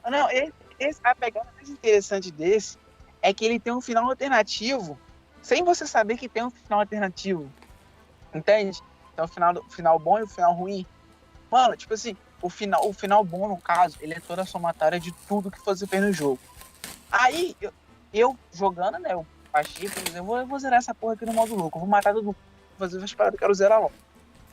Não, a pegada mais interessante desse é que ele tem um final alternativo, sem você saber que tem um final alternativo. Entende? Então o final bom e o final ruim. Mano, tipo assim, o final bom, no caso, ele é toda a somatória de tudo que você fez no jogo. Aí, eu jogando, né, eu achei, por exemplo, eu vou zerar essa porra aqui no modo louco, eu vou matar todo mundo, vou fazer umas paradas, eu quero zerar logo.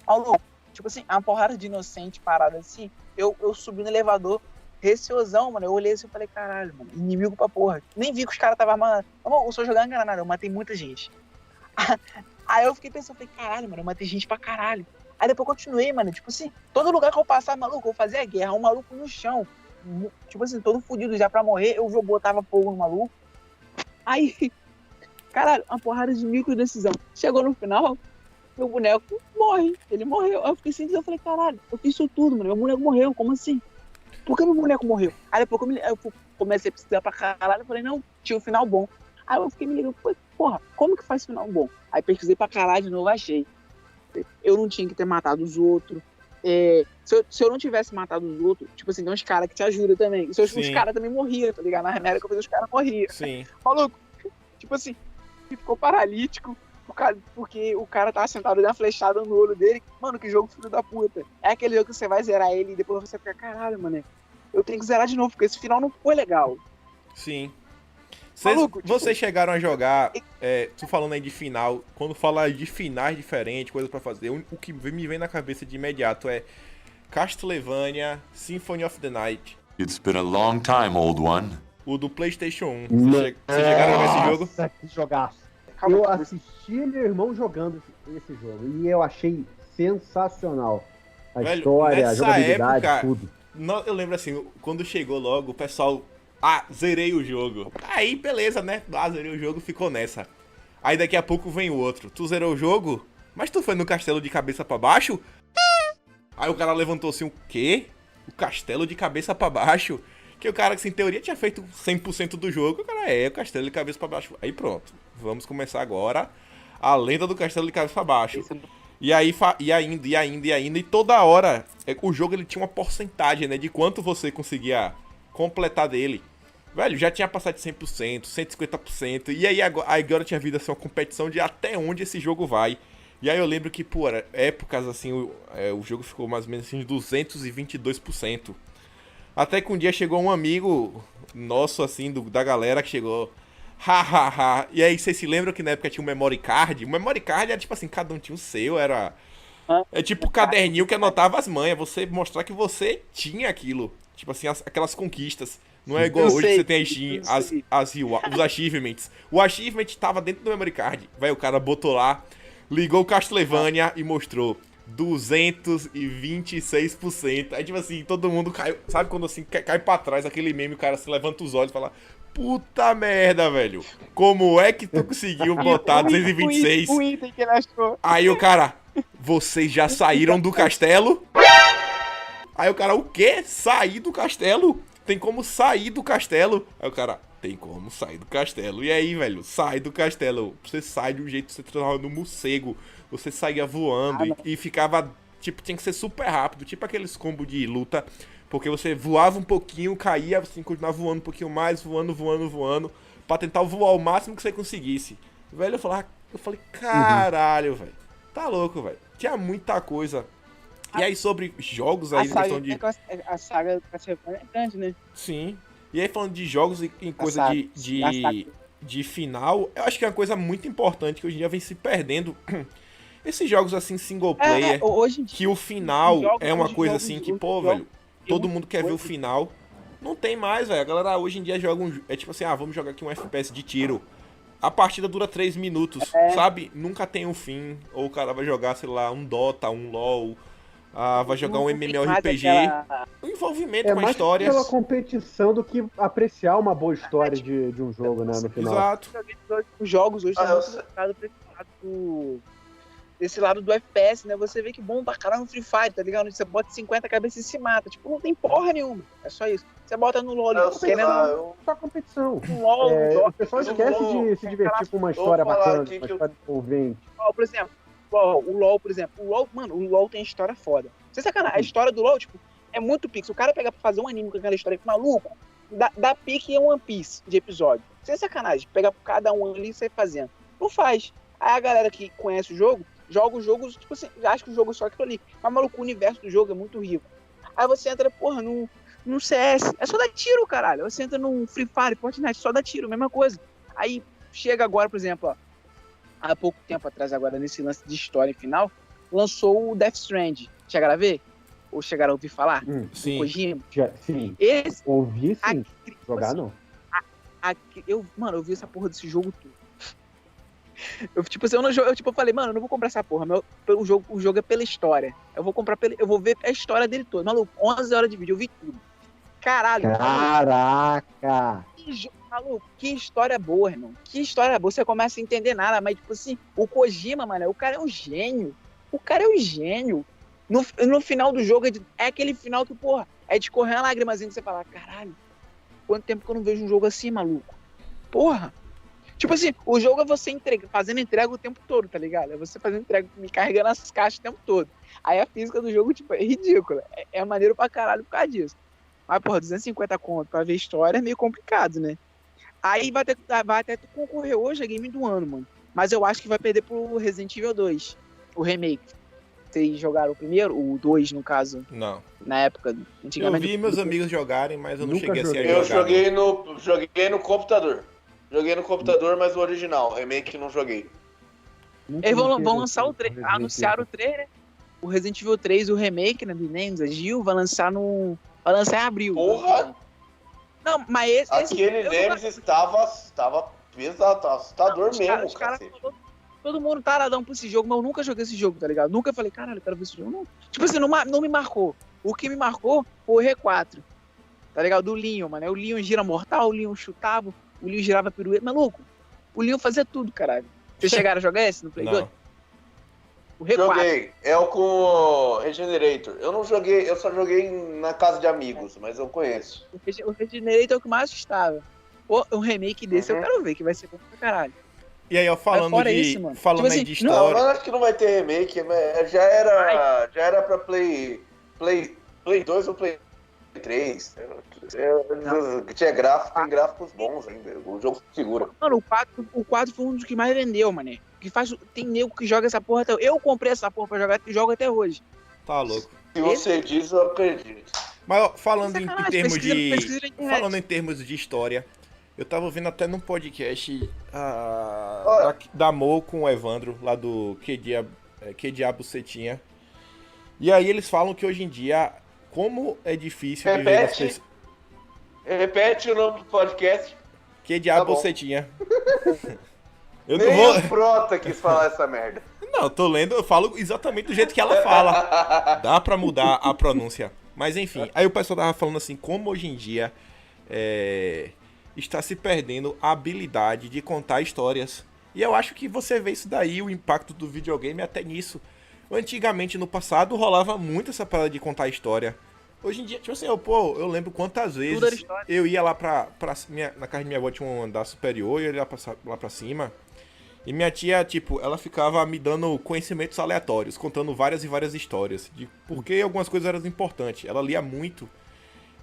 Ó, louco, tipo assim, uma porrada de inocente parada assim, eu subi no elevador, receosão, mano, eu olhei assim e falei, caralho, mano, inimigo pra porra. Nem vi que os caras estavam armando, eu sou jogando granada, eu matei muita gente. Aí eu fiquei pensando, falei, caralho, mano, eu matei gente pra caralho. Aí depois eu continuei, mano, tipo assim, todo lugar que eu passava, maluco, eu fazia guerra, um maluco no chão, tipo assim, todo fudido já pra morrer, eu botava fogo no maluco. Aí, caralho, uma porrada de micro decisão. Chegou no final, meu boneco morre, ele morreu. Aí eu fiquei sem dizer, eu falei, caralho, eu fiz isso tudo, mano, meu boneco morreu, como assim? Por que meu boneco morreu? Aí depois eu comecei a pesquisar pra caralho, eu falei, não, tinha um final bom. Aí eu fiquei me ligando, porra, como que faz final bom? Aí pesquisei pra caralho de novo, achei. Eu não tinha que ter matado os outros. Se eu não tivesse matado os outros, tipo assim, tem uns caras que te ajudam também. Os caras também morriam, tá ligado? Na América eu fiz os caras morriam. Sim. Maluco, tipo assim, ele ficou paralítico, porque o cara tava sentado dando uma flechada no olho dele. Mano, que jogo filho da puta. É aquele jogo que você vai zerar ele e depois você fica, caralho, mano, eu tenho que zerar de novo, porque esse final não foi legal. Sim. Maluco, Vocês chegaram a jogar, tu falando aí de final, quando fala de finais diferentes, coisas pra fazer, o que me vem na cabeça de imediato é Castlevania Symphony of the Night. It's been a long time, old one. O do PlayStation 1. Vocês chegaram a jogar esse jogo? Nossa, que jogaço. Calma, Eu assisti meu irmão jogando esse jogo e eu achei sensacional. A Velho, história, a nessa jogabilidade, época, tudo. Eu lembro assim, quando chegou logo, o pessoal... zerei o jogo. Aí, beleza, né? Zerei o jogo, ficou nessa. Aí daqui a pouco vem o outro. Tu zerou o jogo? Mas tu foi no castelo de cabeça pra baixo? Aí o cara levantou assim, o quê? O castelo de cabeça pra baixo? Que o cara, que em teoria, tinha feito 100% do jogo. O cara, o castelo de cabeça pra baixo. Aí pronto. Vamos começar agora a lenda do castelo de cabeça pra baixo. E aí, e ainda. E toda hora, o jogo ele tinha uma porcentagem, né? De quanto você conseguia completar dele. Velho, já tinha passado de 100%, 150%. E aí agora tinha vindo assim, uma competição de até onde esse jogo vai. E aí eu lembro que, pô, épocas assim, o jogo ficou mais ou menos assim de 222%. Até que um dia chegou um amigo nosso, assim, da galera que chegou... Hahaha. E aí vocês se lembram que na época tinha um memory card? O memory card era tipo assim, cada um tinha o seu, era... É tipo o caderninho que anotava as manhas, você mostrar que você tinha aquilo. Tipo assim, aquelas conquistas. Não é igual hoje que você tem a Steam, os achievements. O achievement tava dentro do memory card. Vai, o cara botou lá, ligou o Castlevania e mostrou 226%. Aí tipo assim, todo mundo caiu. Sabe quando assim, cai pra trás aquele meme, o cara se levanta os olhos e fala... Puta merda, velho. Como é que tu conseguiu botar 226? O item que ele achou. Aí o cara, vocês já saíram do castelo? Aí o cara, o quê? Sair do castelo? Tem como sair do castelo? Aí o cara, tem como sair do castelo. E aí, velho, sai do castelo. Você sai de um jeito que você transforma no morcego. Você saía voando e ficava, tipo, tinha que ser super rápido. Tipo aqueles combos de luta. Porque você voava um pouquinho, caía, você continuava voando um pouquinho mais, voando. Pra tentar voar o máximo que você conseguisse. Velho, eu falei, caralho, velho. Tá louco, velho. Tinha muita coisa. E aí, sobre jogos aí, questão de. A saga do Castlevania é grande, né? Sim. E aí, falando de jogos e em coisa de final, eu acho que é uma coisa muito importante que hoje em dia vem se perdendo. Esses jogos assim, single player, hoje em dia, que o final jogos, é uma coisa jogos, assim que, jogos, pô, jogos, velho, todo mundo quer ver o final. Não tem mais, velho. A galera hoje em dia joga é tipo assim, vamos jogar aqui um FPS de tiro. A partida dura 3 minutos, sabe? Nunca tem um fim. Ou o cara vai jogar, sei lá, um Dota, um LoL. Vai jogar um MMORPG. O envolvimento com a história. É mais pela competição do que apreciar uma boa história de um jogo, né, no final. Exato. Os jogos hoje estão muito voltados desse lado do FPS, né? Você vê que bom pra caralho no Free Fire, tá ligado? Você bota 50 cabeças e se mata. Tipo, não tem porra nenhuma. É só isso. Você bota no LoL, Só competição. LoL, o pessoal esquece de se divertir com uma história bacana, uma história envolvente. Por exemplo, o LoL, por exemplo. O LoL tem história foda. Sem sacanagem, a história do LoL, tipo, é muito pixel. O cara pega pra fazer um anime com aquela história maluco, dá pique em One Piece de episódio. Sem sacanagem, pega cada um ali e sai fazendo. Não faz. Aí a galera que conhece o jogo, joga os jogos, tipo assim, acha que o jogo é só aquilo ali. Mas, maluco, o universo do jogo é muito rico. Aí você entra, porra, num CS, é só dar tiro, caralho. Você entra num Free Fire, Fortnite, só dá tiro, mesma coisa. Aí chega agora, por exemplo, ó, há pouco tempo atrás, agora, nesse lance de história final, lançou o Death Stranding. Chegaram a ver? Ou chegaram a ouvir falar? Sim. Kojima? Sim. Esse, ouvi sim. Jogar não. Eu vi essa porra desse jogo tudo. Eu falei, mano, eu não vou comprar essa porra. O jogo é pela história. Eu vou ver a história dele toda. Maluco, 11 horas de vídeo, eu vi tudo. Caralho. Caraca. Maluco, que história boa, irmão. Que história boa. Você começa a entender nada, mas, tipo assim, o Kojima, mano, o cara é um gênio. No final do jogo, é aquele final que, porra, é de correr uma lágrimazinha que você fala, caralho, quanto tempo que eu não vejo um jogo assim, maluco? Porra. Tipo assim, o jogo é você fazendo entrega o tempo todo, tá ligado? É você fazendo entrega, me carregando as caixas o tempo todo. Aí a física do jogo, tipo, é ridícula. É maneiro pra caralho por causa disso. Mas, porra, 250 conto pra ver história é meio complicado, né? Aí vai até concorrer hoje a game do ano, mano. Mas eu acho que vai perder pro Resident Evil 2, o remake. Vocês jogaram o primeiro? O 2, no caso? Não. Na época, antigamente. Eu vi meus amigos jogarem, mas eu não Nunca cheguei assim a Eu jogar. joguei no computador. Joguei no computador, mas o original. Remake não joguei. Eles vão lançar o 3. Anunciaram o 3, né? O Resident Evil 3, o remake, né? Do Nemesis, Gil, vai lançar em abril. Porra! Não, mas esse. Aquele Nemesis estava pesado, assustador mesmo, os cara, cacete. todo mundo taradão pra esse jogo, mas eu nunca joguei esse jogo, tá ligado? Nunca falei, caralho, eu quero ver esse jogo. Não. Tipo assim, não me marcou. O que me marcou foi o R4. Tá ligado? Do Leon, mano. O Leon gira mortal, o Leon chutava, o Leon girava pirueta. Maluco, o Leon fazia tudo, caralho. Vocês chegaram a jogar esse no Play 2? O R4. Joguei. É o com o Regenerator. Eu não joguei, eu só joguei na casa de amigos, mas eu conheço. O Regenerator é o que mais assustava. Pô, um remake desse eu quero ver, que vai ser bom pra caralho. E aí, ó, falando Tipo assim, de história... Não, acho que não vai ter remake, mas já era pra Play 2 ou Play 3. Tinha gráfico, tem gráficos bons ainda. O jogo segura. Mano, o 4 foi um dos que mais vendeu, mané. Tem nego que joga essa porra até... Eu comprei essa porra pra jogar e jogo até hoje. Tá louco. Se você diz, eu acredito. Mas, ó, falando em termos pesquisa na internet. Falando em termos de história, eu tava ouvindo até num podcast da Mo com o Evandro, lá do Que Diabo Cetinha. E aí eles falam que hoje em dia, como é difícil viver nas pessoas... Repete o nome do podcast. Que Diabo Tá bom. Cetinha. Eu Nem não vou... o Prota quis falar essa merda. Não, tô lendo, eu falo exatamente do jeito que ela fala. Dá pra mudar a pronúncia. Mas enfim, aí o pessoal tava falando assim, como hoje em dia está se perdendo a habilidade de contar histórias. E eu acho que você vê isso daí, o impacto do videogame até nisso. Antigamente, no passado, rolava muito essa parada de contar história. Hoje em dia, tipo assim, eu lembro quantas Tudo era vezes história. eu ia lá na casa de minha avó, tinha um andar superior, eu ia lá pra cima. E minha tia, tipo, ela ficava me dando conhecimentos aleatórios, contando várias e várias histórias de por que algumas coisas eram importantes. Ela lia muito.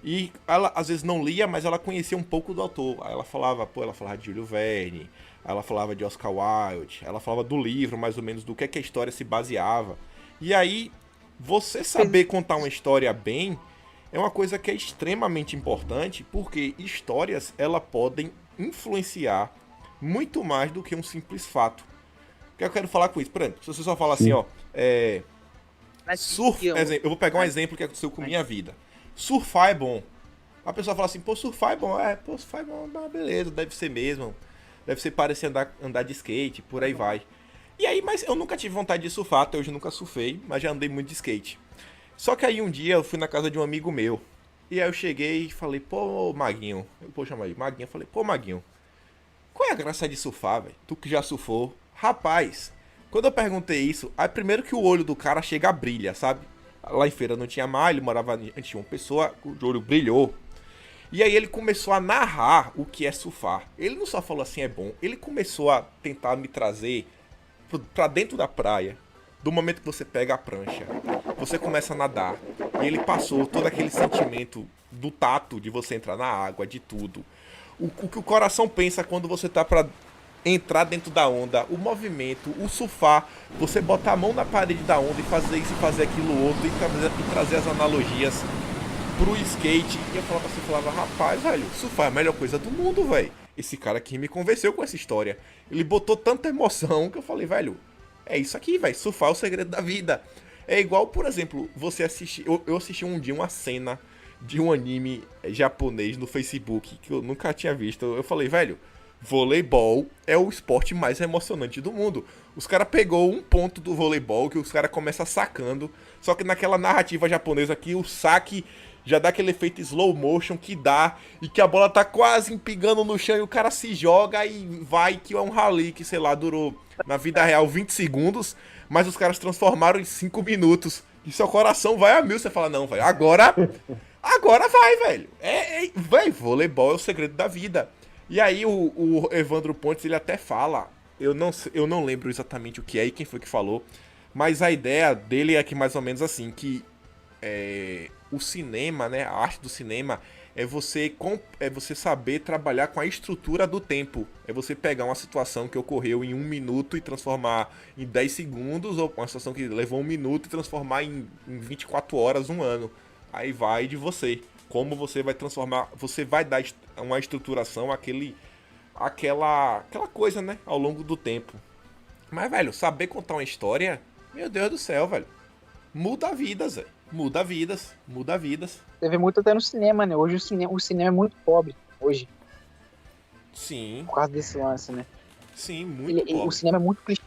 E ela, às vezes, não lia, mas ela conhecia um pouco do autor. Aí ela falava de Júlio Verne, aí ela falava de Oscar Wilde, ela falava do livro, mais ou menos, do que a história se baseava. E aí, você saber contar uma história bem é uma coisa que é extremamente importante, porque histórias, elas podem influenciar muito mais do que um simples fato. O que eu quero falar com isso? Por exemplo, se você só fala assim, ó, surf, eu vou pegar um exemplo que aconteceu com minha vida. Surfar é bom. A pessoa fala assim, pô, surfar é bom. Surfar é bom, beleza, deve ser mesmo. Deve ser parecer andar de skate, por aí vai. E aí, mas eu nunca tive vontade de surfar, até hoje eu nunca surfei, mas já andei muito de skate. Só que aí um dia eu fui na casa de um amigo meu. E aí eu cheguei e falei, pô, Maguinho. Eu vou chamar ele Maguinho. Eu falei, pô, Maguinho, qual é a graça de surfar, velho? Tu que já surfou. Rapaz, quando eu perguntei isso, aí primeiro que o olho do cara chega a brilha, sabe? Lá em Feira não tinha mar, ele morava antes de uma pessoa, o olho brilhou. E aí ele começou a narrar o que é surfar. Ele não só falou assim, é bom. Ele começou a tentar me trazer pra dentro da praia. Do momento que você pega a prancha, você começa a nadar. E ele passou todo aquele sentimento do tato de você entrar na água, de tudo. O que o coração pensa quando você tá pra entrar dentro da onda, o movimento, o surfar, você botar a mão na parede da onda e fazer isso e fazer aquilo outro e trazer as analogias pro skate. E eu falava, rapaz, velho, surfar é a melhor coisa do mundo, velho. Esse cara aqui me convenceu com essa história. Ele botou tanta emoção que eu falei, velho, é isso aqui, velho, surfar é o segredo da vida. É igual, por exemplo, você assistir, eu assisti um dia uma cena de um anime japonês no Facebook que eu nunca tinha visto. Eu falei, velho, voleibol é o esporte mais emocionante do mundo. Os caras pegou um ponto do voleibol que os caras começam sacando, só que naquela narrativa japonesa aqui, o saque já dá aquele efeito slow motion que dá, e que a bola tá quase empingando no chão e o cara se joga e vai, que é um rally que, sei lá, durou na vida real 20 segundos, mas os caras transformaram em 5 minutos. E seu coração vai a mil, você fala, não, velho, agora vai, velho. Velho, voleibol é o segredo da vida. E aí o Evandro Pontes, ele até fala, eu não lembro exatamente o que é e quem foi que falou, mas a ideia dele é que mais ou menos assim, que o cinema, né, a arte do cinema é você saber trabalhar com a estrutura do tempo. É você pegar uma situação que ocorreu em 1 minuto e transformar em 10 segundos, ou uma situação que levou 1 minuto e transformar em 24 horas, 1 ano. Aí vai de você. Como você vai transformar, você vai dar uma estruturação aquela coisa, né, ao longo do tempo. Mas, velho, saber contar uma história, meu Deus do céu, velho, muda vidas, velho. Muda vidas. Você vê muito até no cinema, né? Hoje o cinema é muito pobre, hoje. Sim. Por causa desse lance, né? Sim, muito pobre. O cinema é muito clichê.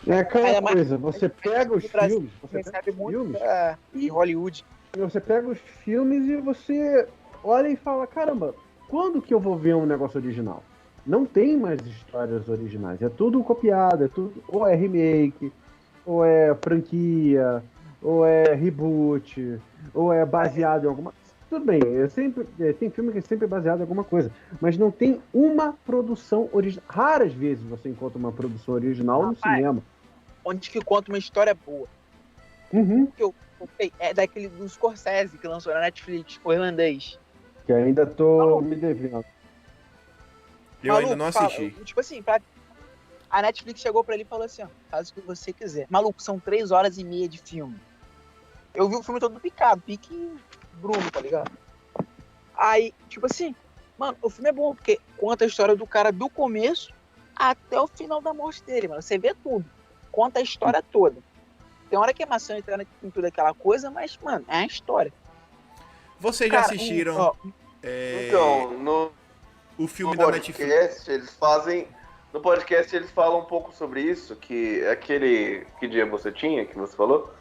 É aquela coisa, você pega os filmes, você recebe muito de Hollywood. Você pega os filmes e você olha e fala, caramba, quando que eu vou ver um negócio original? Não tem mais histórias originais, é tudo copiado, é tudo, ou é remake, ou é franquia, ou é reboot, ou é baseado em alguma... Tudo bem, tem filme que é sempre baseado em alguma coisa, mas não tem uma produção original. Raras vezes você encontra uma produção original no cinema. Onde que conta uma história boa. Uhum. Que eu comprei é daquele do Scorsese que lançou na Netflix, o irlandês. Que ainda tô me devendo. Eu ainda não assisti. Tipo assim, a Netflix chegou pra ele e falou assim, ó, faz o que você quiser. Maluco, são 3 horas e meia de filme. Eu vi o filme todo picado, pique Bruno, tá ligado? Aí, tipo assim, mano, o filme é bom, porque conta a história do cara do começo até o final da morte dele, mano. Você vê tudo. Conta a história toda. Tem hora que é maçã entrar em tudo aquela coisa, mas, mano, é a história. Vocês já assistiram Então, o filme da Netflix? No podcast eles falam um pouco sobre isso, que aquele... Que dia você tinha, que você falou?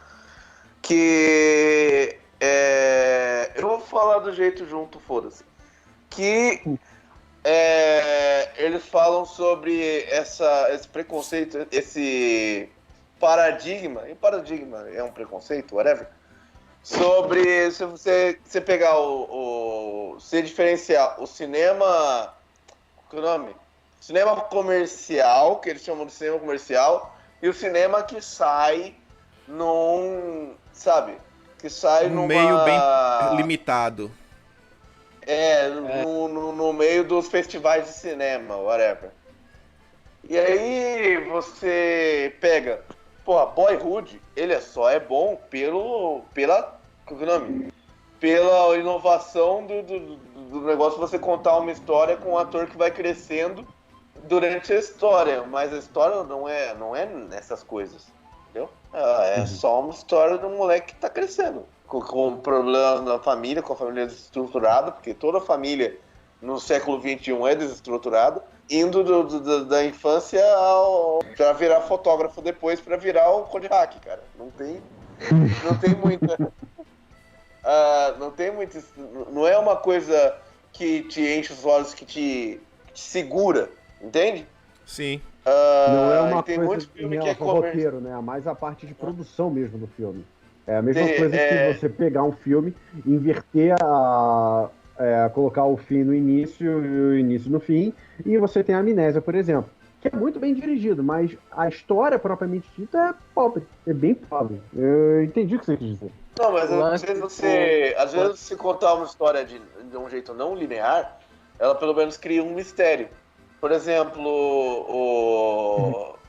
Que... eu vou falar do jeito junto, foda-se. Que Eles falam sobre esse preconceito, esse paradigma, e paradigma é um preconceito, whatever, sobre se você pegar você diferenciar o cinema, qual é o nome? Cinema comercial, que eles chamam de cinema comercial, e o cinema que sai que sai numa... meio bem limitado. No meio dos festivais de cinema, whatever. E aí você pega, Boyhood, ele só é bom pela inovação do negócio, você contar uma história com um ator que vai crescendo durante a história, mas a história não é nessas coisas, entendeu? É só uma história de um moleque que tá crescendo, com problemas na família, com a família desestruturada, porque toda família no século XXI é desestruturada, indo da infância pra virar fotógrafo depois, pra virar o Kodak, cara. Não tem muita... não é uma coisa que te enche os olhos, que te segura, entende? Sim. Não é uma tem coisa muito filme que é roteiro, né? Mais a parte de produção mesmo do filme. É a mesma coisa que você pegar um filme, inverter colocar o fim no início e o início no fim, e você tem a Amnésia, por exemplo, que é muito bem dirigido, mas a história propriamente dita é pobre, é bem pobre. Eu entendi o que você quis dizer. Não, mas às vezes você contar uma história de um jeito não linear, ela pelo menos cria um mistério. Por exemplo,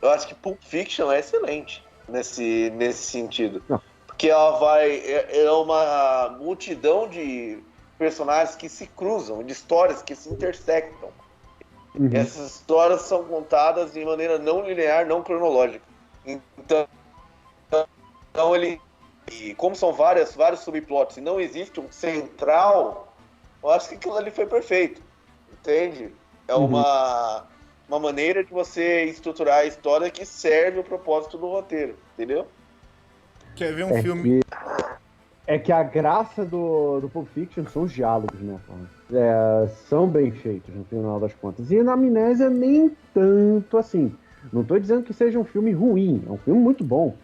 eu acho que Pulp Fiction é excelente nesse sentido. Não. Porque ela é uma multidão de personagens que se cruzam, de histórias que se intersectam. Uhum. Essas histórias são contadas de maneira não linear, não cronológica. Então e como são vários subplots e não existe um central, eu acho que aquilo ali foi perfeito. Entende? É uma maneira de você estruturar a história que serve o propósito do roteiro, entendeu? Quer ver um filme? É que a graça do Pulp Fiction são os diálogos, né? São bem feitos, no final das contas. E na Amnésia, nem tanto assim. Não tô dizendo que seja um filme ruim, é um filme muito bom.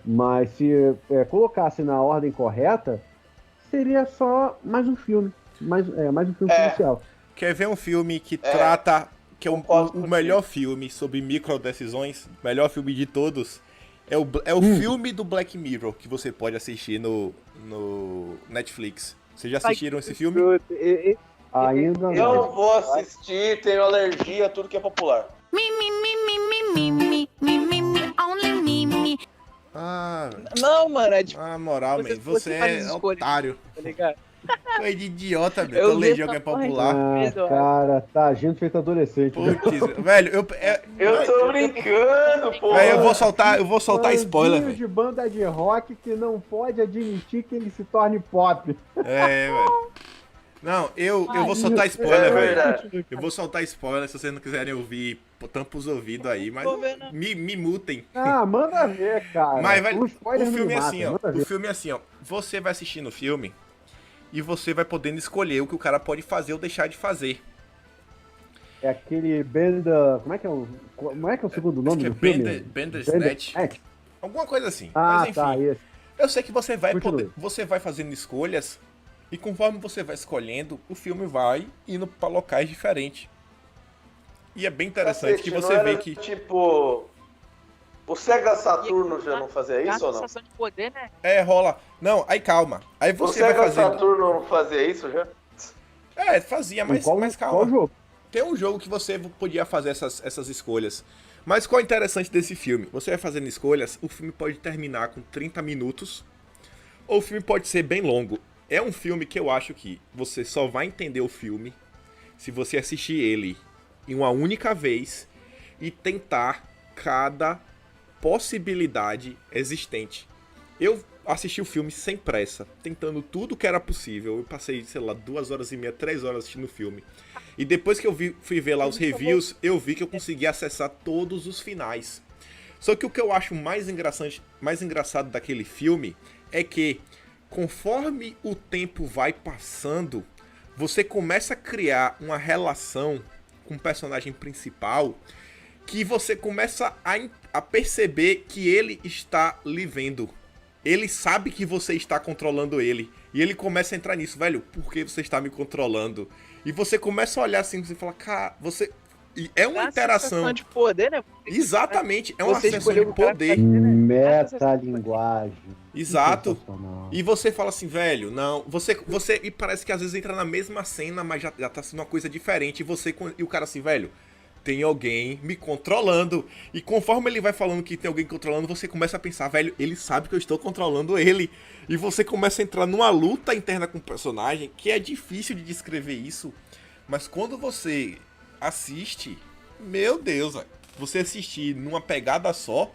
Mas se colocasse na ordem correta, seria só mais um filme. Mais um filme policial. Quer ver um filme que trata... Que é o melhor filme sobre microdecisões, melhor filme de todos... É o filme do Black Mirror que você pode assistir no Netflix. Vocês já assistiram esse filme? Ainda não. Eu vou assistir, tenho alergia a tudo que é popular. Ah, Não, mano, é tipo... moral, man, você é otário. Tá ligado? É de idiota, meu. Eu Tô vi alergia essa que é porra aí. popular. Cara, tá agindo feito adolescente. Né? Putz, velho, Eu tô brincando, pô. Velho, eu vou soltar spoiler, Fãzinho velho. de banda de rock que não pode admitir que ele se torne pop. Velho. Não, eu vou soltar spoiler, É velho. verdade. Eu vou soltar spoiler se vocês não quiserem ouvir, tampa os ouvidos aí, mas Tô vendo. me mutem. Manda ver, cara. Mas, velho, O spoiler o filme é não assim, mata, ó. manda ver. O filme é assim, ó. Você vai assistindo o filme e você vai podendo escolher o que o cara pode fazer ou deixar de fazer. É aquele Benda... Como é que é o segundo nome Acho do que é filme? Bandersnatch. Alguma coisa assim. Ah, Mas enfim, tá, esse. eu sei que você vai Continue. você vai fazendo escolhas e conforme você vai escolhendo, o filme vai indo pra locais diferentes. E é bem interessante que você vê que... Tipo... O Sega Saturno já não fazia isso ou não? sensação de poder, né? rola. Não, aí calma. Aí O você vai Sega fazendo... Saturno não fazia isso já? Fazia, mas Qual calma. jogo? Tem um jogo que você podia fazer essas escolhas. Mas qual é o interessante desse filme? Você vai fazendo escolhas, o filme pode terminar com 30 minutos, ou o filme pode ser bem longo. É um filme que eu acho que você só vai entender o filme se você assistir ele em uma única vez e tentar cada possibilidade existente. Eu assisti o filme sem pressa, tentando tudo que era possível. Eu passei, 2 horas e meia, 3 horas assistindo o filme. E depois que eu fui ver lá os reviews, eu vi que eu consegui acessar todos os finais. Só que o que eu acho mais engraçado daquele filme é que, conforme o tempo vai passando, você começa a criar uma relação com o personagem principal que você começa a perceber que ele está lhe vendo. Ele sabe que você está controlando ele. E ele começa a entrar nisso, velho, por que você está me controlando? E você começa a olhar assim, você fala, cara, você... E é uma interação... Sensação de poder, né? Exatamente, é uma Você sensação escolheu de o cara poder. pra- Metalinguagem. Exato. Sensacional. E você fala assim, velho, não, você e parece que às vezes entra na mesma cena, mas já tá sendo uma coisa diferente, e o cara assim, velho, tem alguém me controlando. E conforme ele vai falando que tem alguém controlando, você começa a pensar, velho, ele sabe que eu estou controlando ele. E você começa a entrar numa luta interna com o personagem, que é difícil de descrever isso, mas quando você assiste, meu Deus, velho, você assistir numa pegada só,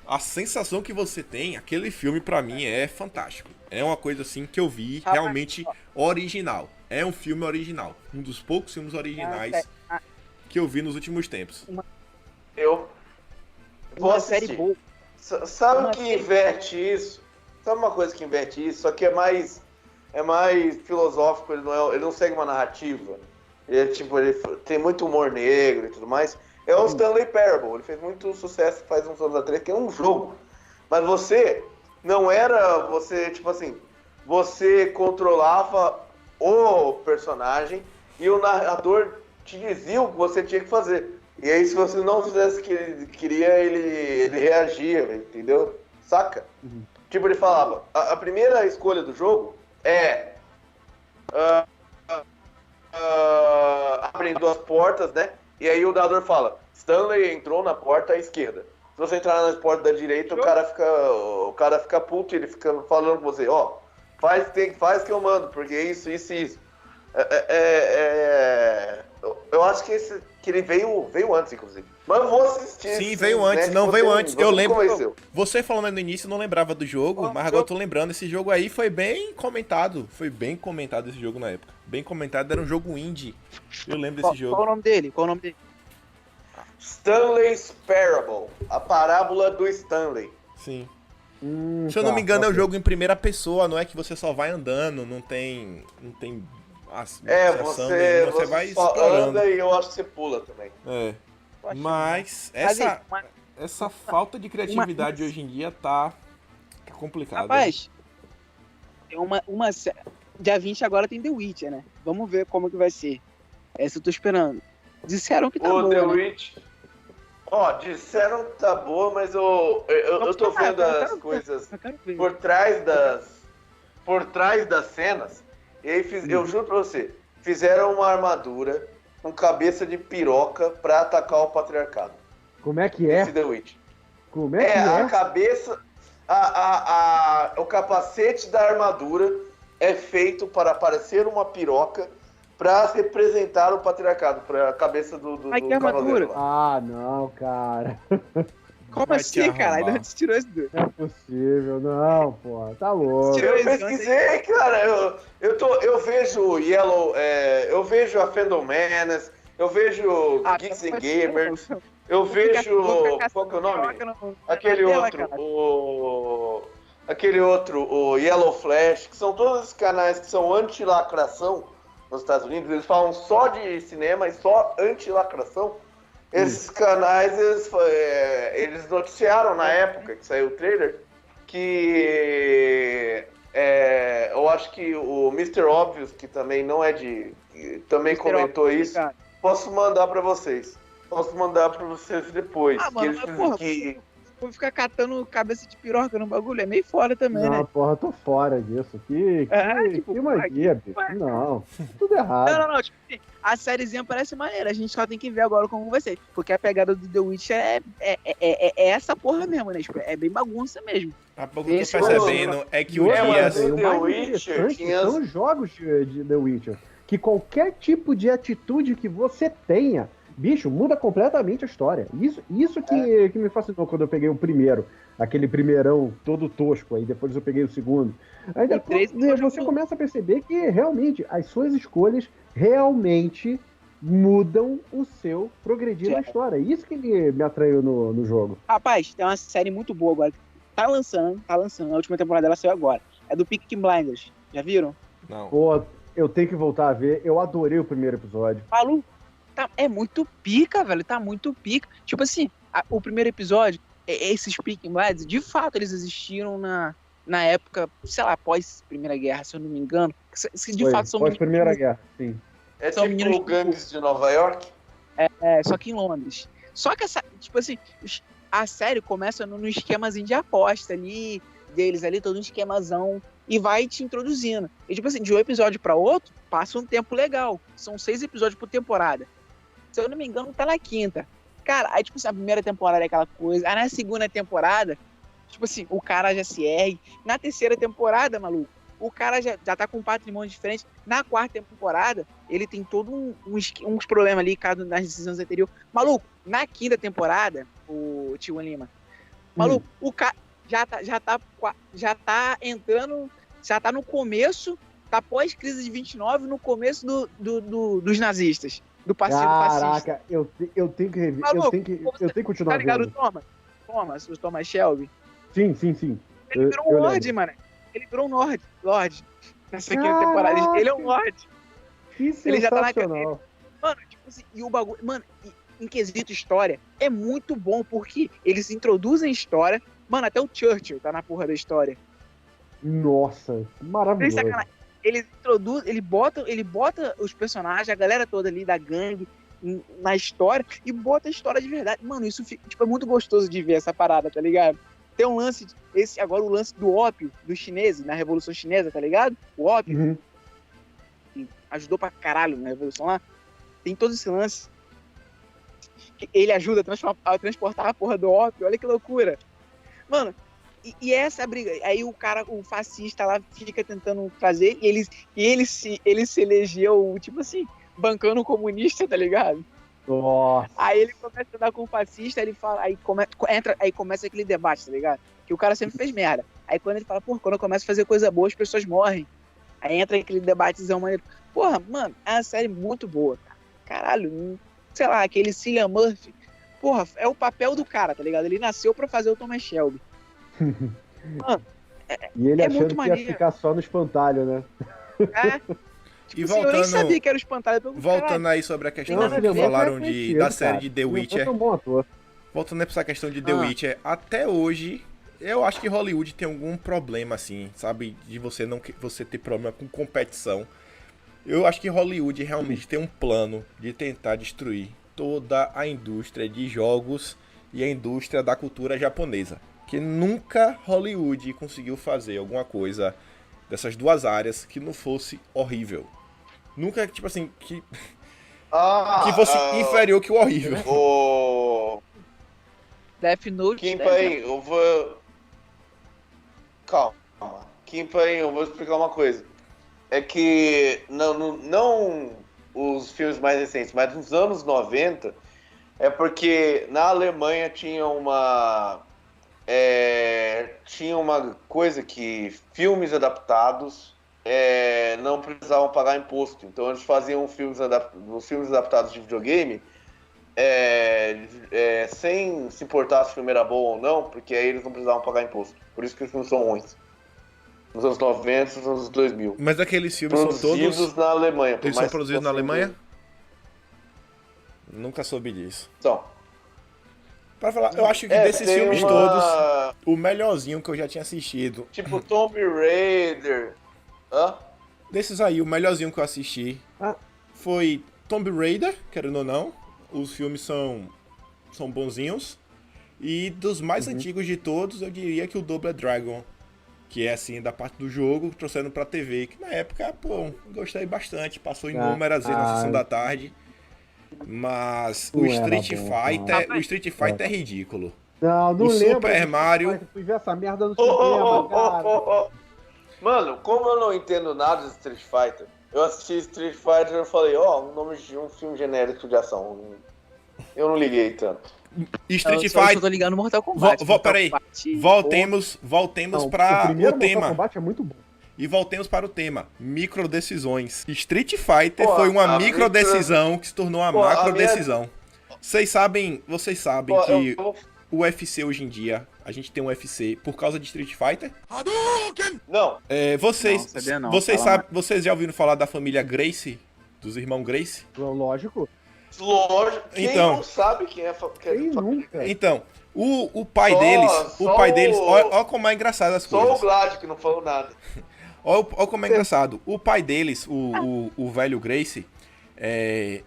a sensação que você tem, aquele filme pra mim é fantástico. É uma coisa assim que eu vi realmente original. É um filme original. Um dos poucos filmes originais que eu vi nos últimos tempos. Eu vou Uma assistir. série boa. Sabe Uma o que série- inverte isso? Sabe uma coisa que inverte isso? Só que é mais filosófico, ele não segue uma narrativa. Ele tem muito humor negro e tudo mais. É o Stanley Parable. Ele fez muito sucesso faz uns anos atrás, que é um jogo. Mas você não era... Você, tipo assim... Você controlava o personagem e o narrador te dizia o que você tinha que fazer. E aí, se você não fizesse o que ele queria, ele reagia, entendeu? Saca? Tipo, ele falava, a primeira escolha do jogo é abrem duas portas, né? E aí o narrador fala, Stanley entrou na porta à esquerda. Se você entrar na porta da direita, o cara fica puto, ele fica falando com você, ó, faz que eu mando, porque isso. Eu acho que ele veio antes, inclusive. Mas eu vou assistir. Sim, veio antes, não veio antes. Eu lembro. Convenceu. Você falando no início, não lembrava do jogo, mas agora eu tô lembrando. Esse jogo aí foi bem comentado. Foi bem comentado esse jogo na época. Bem comentado, era um jogo indie. Eu lembro desse jogo. Qual o nome dele? Stanley's Parable, a parábola do Stanley. Sim. Se eu não me engano, é um jogo em primeira pessoa, não é que você só vai andando, não tem ação nenhuma, você vai só explorando. anda e eu acho que você pula também. É. Poxa, Mas essa falta de criatividade hoje em dia tá complicada. Rapaz, tem dia 20 agora tem The Witcher, né? Vamos ver como que vai ser. Essa eu tô esperando. Disseram que tá O boa, The né? Witch. Ó, disseram que tá boa, mas eu tô vendo as coisas Eu quero ver. por trás das cenas. E aí eu juro pra você, fizeram uma armadura com cabeça de piroca pra atacar o patriarcado. Como é que é? Esse The Witch. Como é que A é? cabeça, o capacete da armadura é feito para parecer uma piroca para representar o patriarcado, para a cabeça do Mas que cavaleiro armadura? lá. Ah, não, cara. Como Vai te assim, cara? arrombar. Ainda te tirou esse do... Não é possível, não, pô. Tá louco. Tirou Eu esse pesquisei, cara, eu vejo eu vejo a Fandom Menace, eu vejo Geeks and Gamers, eu vejo, qual que é o nome? Aquele outro, o Yellow Flash, que são todos os canais que são anti-lacração nos Estados Unidos, eles falam só de cinema e só anti-lacração. Esses canais, eles noticiaram na época que saiu o trailer, que eu acho que o Mr. Obvious, que também não é também comentou isso, posso mandar pra vocês. Depois. Ah, que mano, eles mas porra, vou ficar catando cabeça de piroca no bagulho, é meio foda também, Não, né? porra, tô fora disso. Que tipo, magia, bicho. Não, tudo errado. Não, tipo, a sériezinha parece maneira, a gente só tem que ver agora como vai ser. Porque a pegada do The Witcher é essa porra mesmo, né? Tipo, é bem bagunça mesmo. A pouco que eu tô Esse percebendo é que o Outra, mas Dias... o o The mais Witcher interessante tinha- são os jogos de The Witcher. Que qualquer tipo de atitude que você tenha, bicho, muda completamente a história. Isso que me fascinou quando eu peguei o primeiro. Aquele primeirão todo tosco, aí depois eu peguei o segundo. Aí depois você começa a perceber que realmente as suas escolhas realmente mudam o seu progredir na história. Isso que me atraiu no jogo. Rapaz, tem uma série muito boa agora. Tá lançando. A última temporada dela saiu agora. É do Peaky Blinders. Já viram? Não. Pô, eu tenho que voltar a ver. Eu adorei o primeiro episódio. Maluco, é muito pica, velho. Tá muito pica. Tipo assim, o primeiro episódio, esses Peaky Blinders, de fato, eles existiram na época, sei lá, pós Primeira Guerra, se eu não me engano. De fato são pós Primeira Guerra, sim. É são tipo meninos o Gangues de Nova York? só que em Londres. Só que tipo assim, a série começa num esquemazinho de aposta ali, deles ali, todo um esquemazão, e vai te introduzindo. E tipo assim, de um episódio pra outro, passa um tempo legal. São 6 episódios por temporada. Se eu não me engano, tá na 5ª. Cara, aí tipo assim, a primeira temporada é aquela coisa, aí na segunda temporada, tipo assim, o cara já se ergue. Na terceira temporada, maluco, o cara já tá com um patrimônio diferente. Na 4ª temporada, ele tem todo uns problemas ali, caso nas decisões anteriores. Maluco, na 5ª temporada, o Tio Lima, maluco, o cara já tá entrando, já tá no começo, tá pós-crise de 29, no começo dos nazistas, do partido fascista. Caraca, eu tenho que rever, Maluco, eu tenho que continuar tá ligado vendo. o Thomas Shelby? Sim. Ele virou um Lorde, mano. Ele virou um Lorde. Nessa 5ª temporada. Ele é um Lorde. Que Ele já tá na sensacional. Mano, tipo assim, e o bagulho. Mano, em quesito história, é muito bom porque eles introduzem história. Mano, até o Churchill tá na porra da história. Nossa, maravilhoso. Eles introduzem, ele bota os personagens, a galera toda ali da gangue na história e bota a história de verdade. Mano, isso fica, tipo, é muito gostoso de ver essa parada, tá ligado? Tem um lance, agora o lance do ópio dos chineses, na Revolução Chinesa, tá ligado? O ópio. Ajudou pra caralho na Revolução lá. Tem todo esse lance. Ele ajuda a transportar a porra do ópio. Olha que loucura. Mano, e essa é a briga. Aí o fascista lá fica tentando trazer e ele se elegeu, tipo assim, bancando o comunista, tá ligado? Nossa. Aí ele começa a andar com o fascista, aí ele fala, aí começa aquele debate, tá ligado? Que o cara sempre fez merda. Aí quando ele fala, pô, quando eu começo a fazer coisa boa, as pessoas morrem. Aí entra aquele debatezão maneiro. Porra, mano, é uma série muito boa, cara. Caralho, sei lá, aquele Cillian Murphy. Porra, é o papel do cara, tá ligado? Ele nasceu pra fazer o Thomas Shelby. Mano, e ele achando muito que maneiro. ia ficar só no espantalho, né? E assim, eu nem sabia que era o espantalho. Voltando aí sobre a questão Nossa, que ele falaram conhecido, da série cara. de The Ele Witcher. foi um bom ator. Voltando aí pra essa questão de The Witcher, até hoje, eu acho que Hollywood tem algum problema, assim, sabe? De você ter problema com competição. Eu acho que Hollywood realmente tem um plano de tentar destruir toda a indústria de jogos e a indústria da cultura japonesa. Que nunca Hollywood conseguiu fazer alguma coisa dessas duas áreas que não fosse horrível. Nunca, tipo assim, que fosse inferior que o horrível. O Death Note. Kimpa aí, eu vou... Calma. Kimpa aí, eu vou explicar uma coisa. É que não os filmes mais recentes, mas nos anos 90, é porque na Alemanha tinha uma coisa que filmes adaptados não precisavam pagar imposto. Então eles faziam os filmes adaptados de videogame sem se importar se o filme era bom ou não, porque aí eles não precisavam pagar imposto. Por isso que os filmes são ruins. Nos anos 90 e nos anos 2000. Mas aqueles filmes são todos... Produzidos na Alemanha. Eles são produzidos na Alemanha? Nunca soube disso. Então. Pra falar, eu acho que desses filmes todos, o melhorzinho que eu já tinha assistido... Tipo Tomb Raider. Hã? Desses aí, o melhorzinho que eu assisti foi Tomb Raider, querendo ou não. Os filmes são bonzinhos. E dos mais antigos de todos, eu diria que o Double Dragon, que é assim, da parte do jogo, trouxendo pra TV, que na época, pô, gostei bastante, passou inúmeras vezes na sessão da tarde, mas o Street Fighter é ridículo. Não o Super Mario... Eu fui ver essa merda no cinema, cara. Mano, como eu não entendo nada de Street Fighter, eu assisti Street Fighter e eu falei, o nome de um filme genérico de ação. Eu não liguei tanto. Street Fighter. Eu tô ligando no Mortal Kombat. Peraí. Voltemos para o tema. Mortal Kombat é muito bom. E voltemos para o tema. Microdecisões. Street Fighter foi uma microdecisão que se tornou uma macrodecisão. Vocês sabem que o UFC hoje em dia, a gente tem um UFC por causa de Street Fighter? Não. Vocês já ouviram falar da família Gracie? Dos irmãos Gracie? Lógico. Lógico, quem Então. não sabe quem é Quem nunca? Então, o pai Só- deles, só olha como é engraçado as Só o coisas. Glad que não falou nada. Olha como é engraçado. O pai deles, o velho Gracie,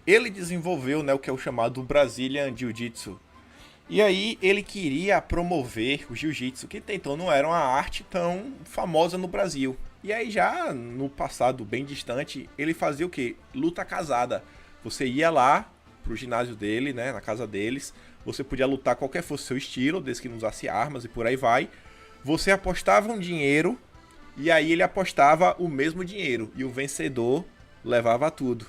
ele desenvolveu, né, o que é o chamado Brazilian Jiu-Jitsu. E aí ele queria promover o jiu-jitsu, que até então não era uma arte tão famosa no Brasil. E aí já no passado bem distante, ele fazia o quê? Luta casada. Você ia lá pro ginásio dele, né, na casa deles, você podia lutar qualquer fosse o seu estilo, desde que não usasse armas e por aí vai. Você apostava um dinheiro e aí ele apostava o mesmo dinheiro e o vencedor levava tudo.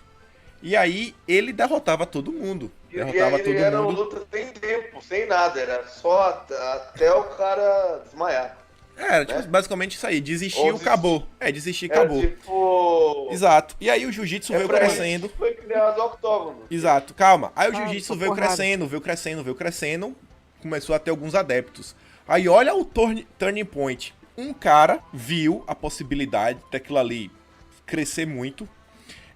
E aí ele derrotava todo mundo. Derrotava todo ele era uma mundo. luta sem tempo, sem nada, era só até o cara desmaiar. Era, tipo, basicamente isso aí. Desistiu, Ou desistir. acabou. Desistir, Era acabou. tipo. Exato. E aí o jiu-jitsu veio pra crescendo. isso foi criado o octógono. Exato, calma. Aí o jiu-jitsu veio porrada. crescendo. Começou a ter alguns adeptos. Aí olha o turning point. Um cara viu a possibilidade daquilo ali crescer muito.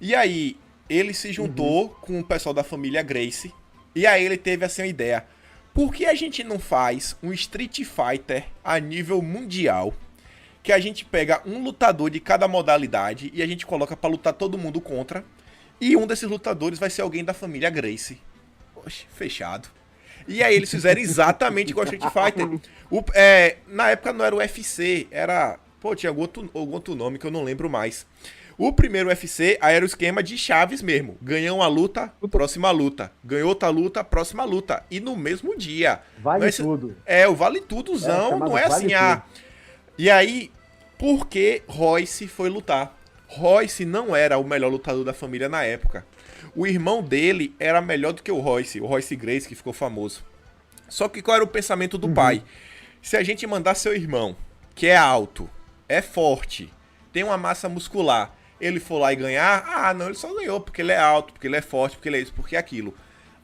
E aí ele se juntou com o pessoal da família Gracie. E aí ele teve assim uma ideia. Por que a gente não faz um Street Fighter a nível mundial? Que a gente pega um lutador de cada modalidade e a gente coloca pra lutar todo mundo contra. E um desses lutadores vai ser alguém da família Gracie. Oxe, fechado. E aí eles fizeram exatamente igual Street Fighter. Na época não era o UFC, era... Pô, tinha algum outro nome que eu não lembro mais. O primeiro UFC, aí era o esquema de chaves mesmo. Ganhou uma luta, próxima luta. Ganhou outra luta, próxima luta. E no mesmo dia. Vale Não tudo. O vale tudozão, chamado não é assim, vale E aí, por que Royce foi lutar? Royce não era o melhor lutador da família na época. O irmão dele era melhor do que o Royce Gracie, que ficou famoso. Só que qual era o pensamento do pai? Se a gente mandar seu irmão, que é alto, é forte, tem uma massa muscular, ele for lá e ganhar, não, ele só ganhou porque ele é alto, porque ele é forte, porque ele é isso, porque é aquilo.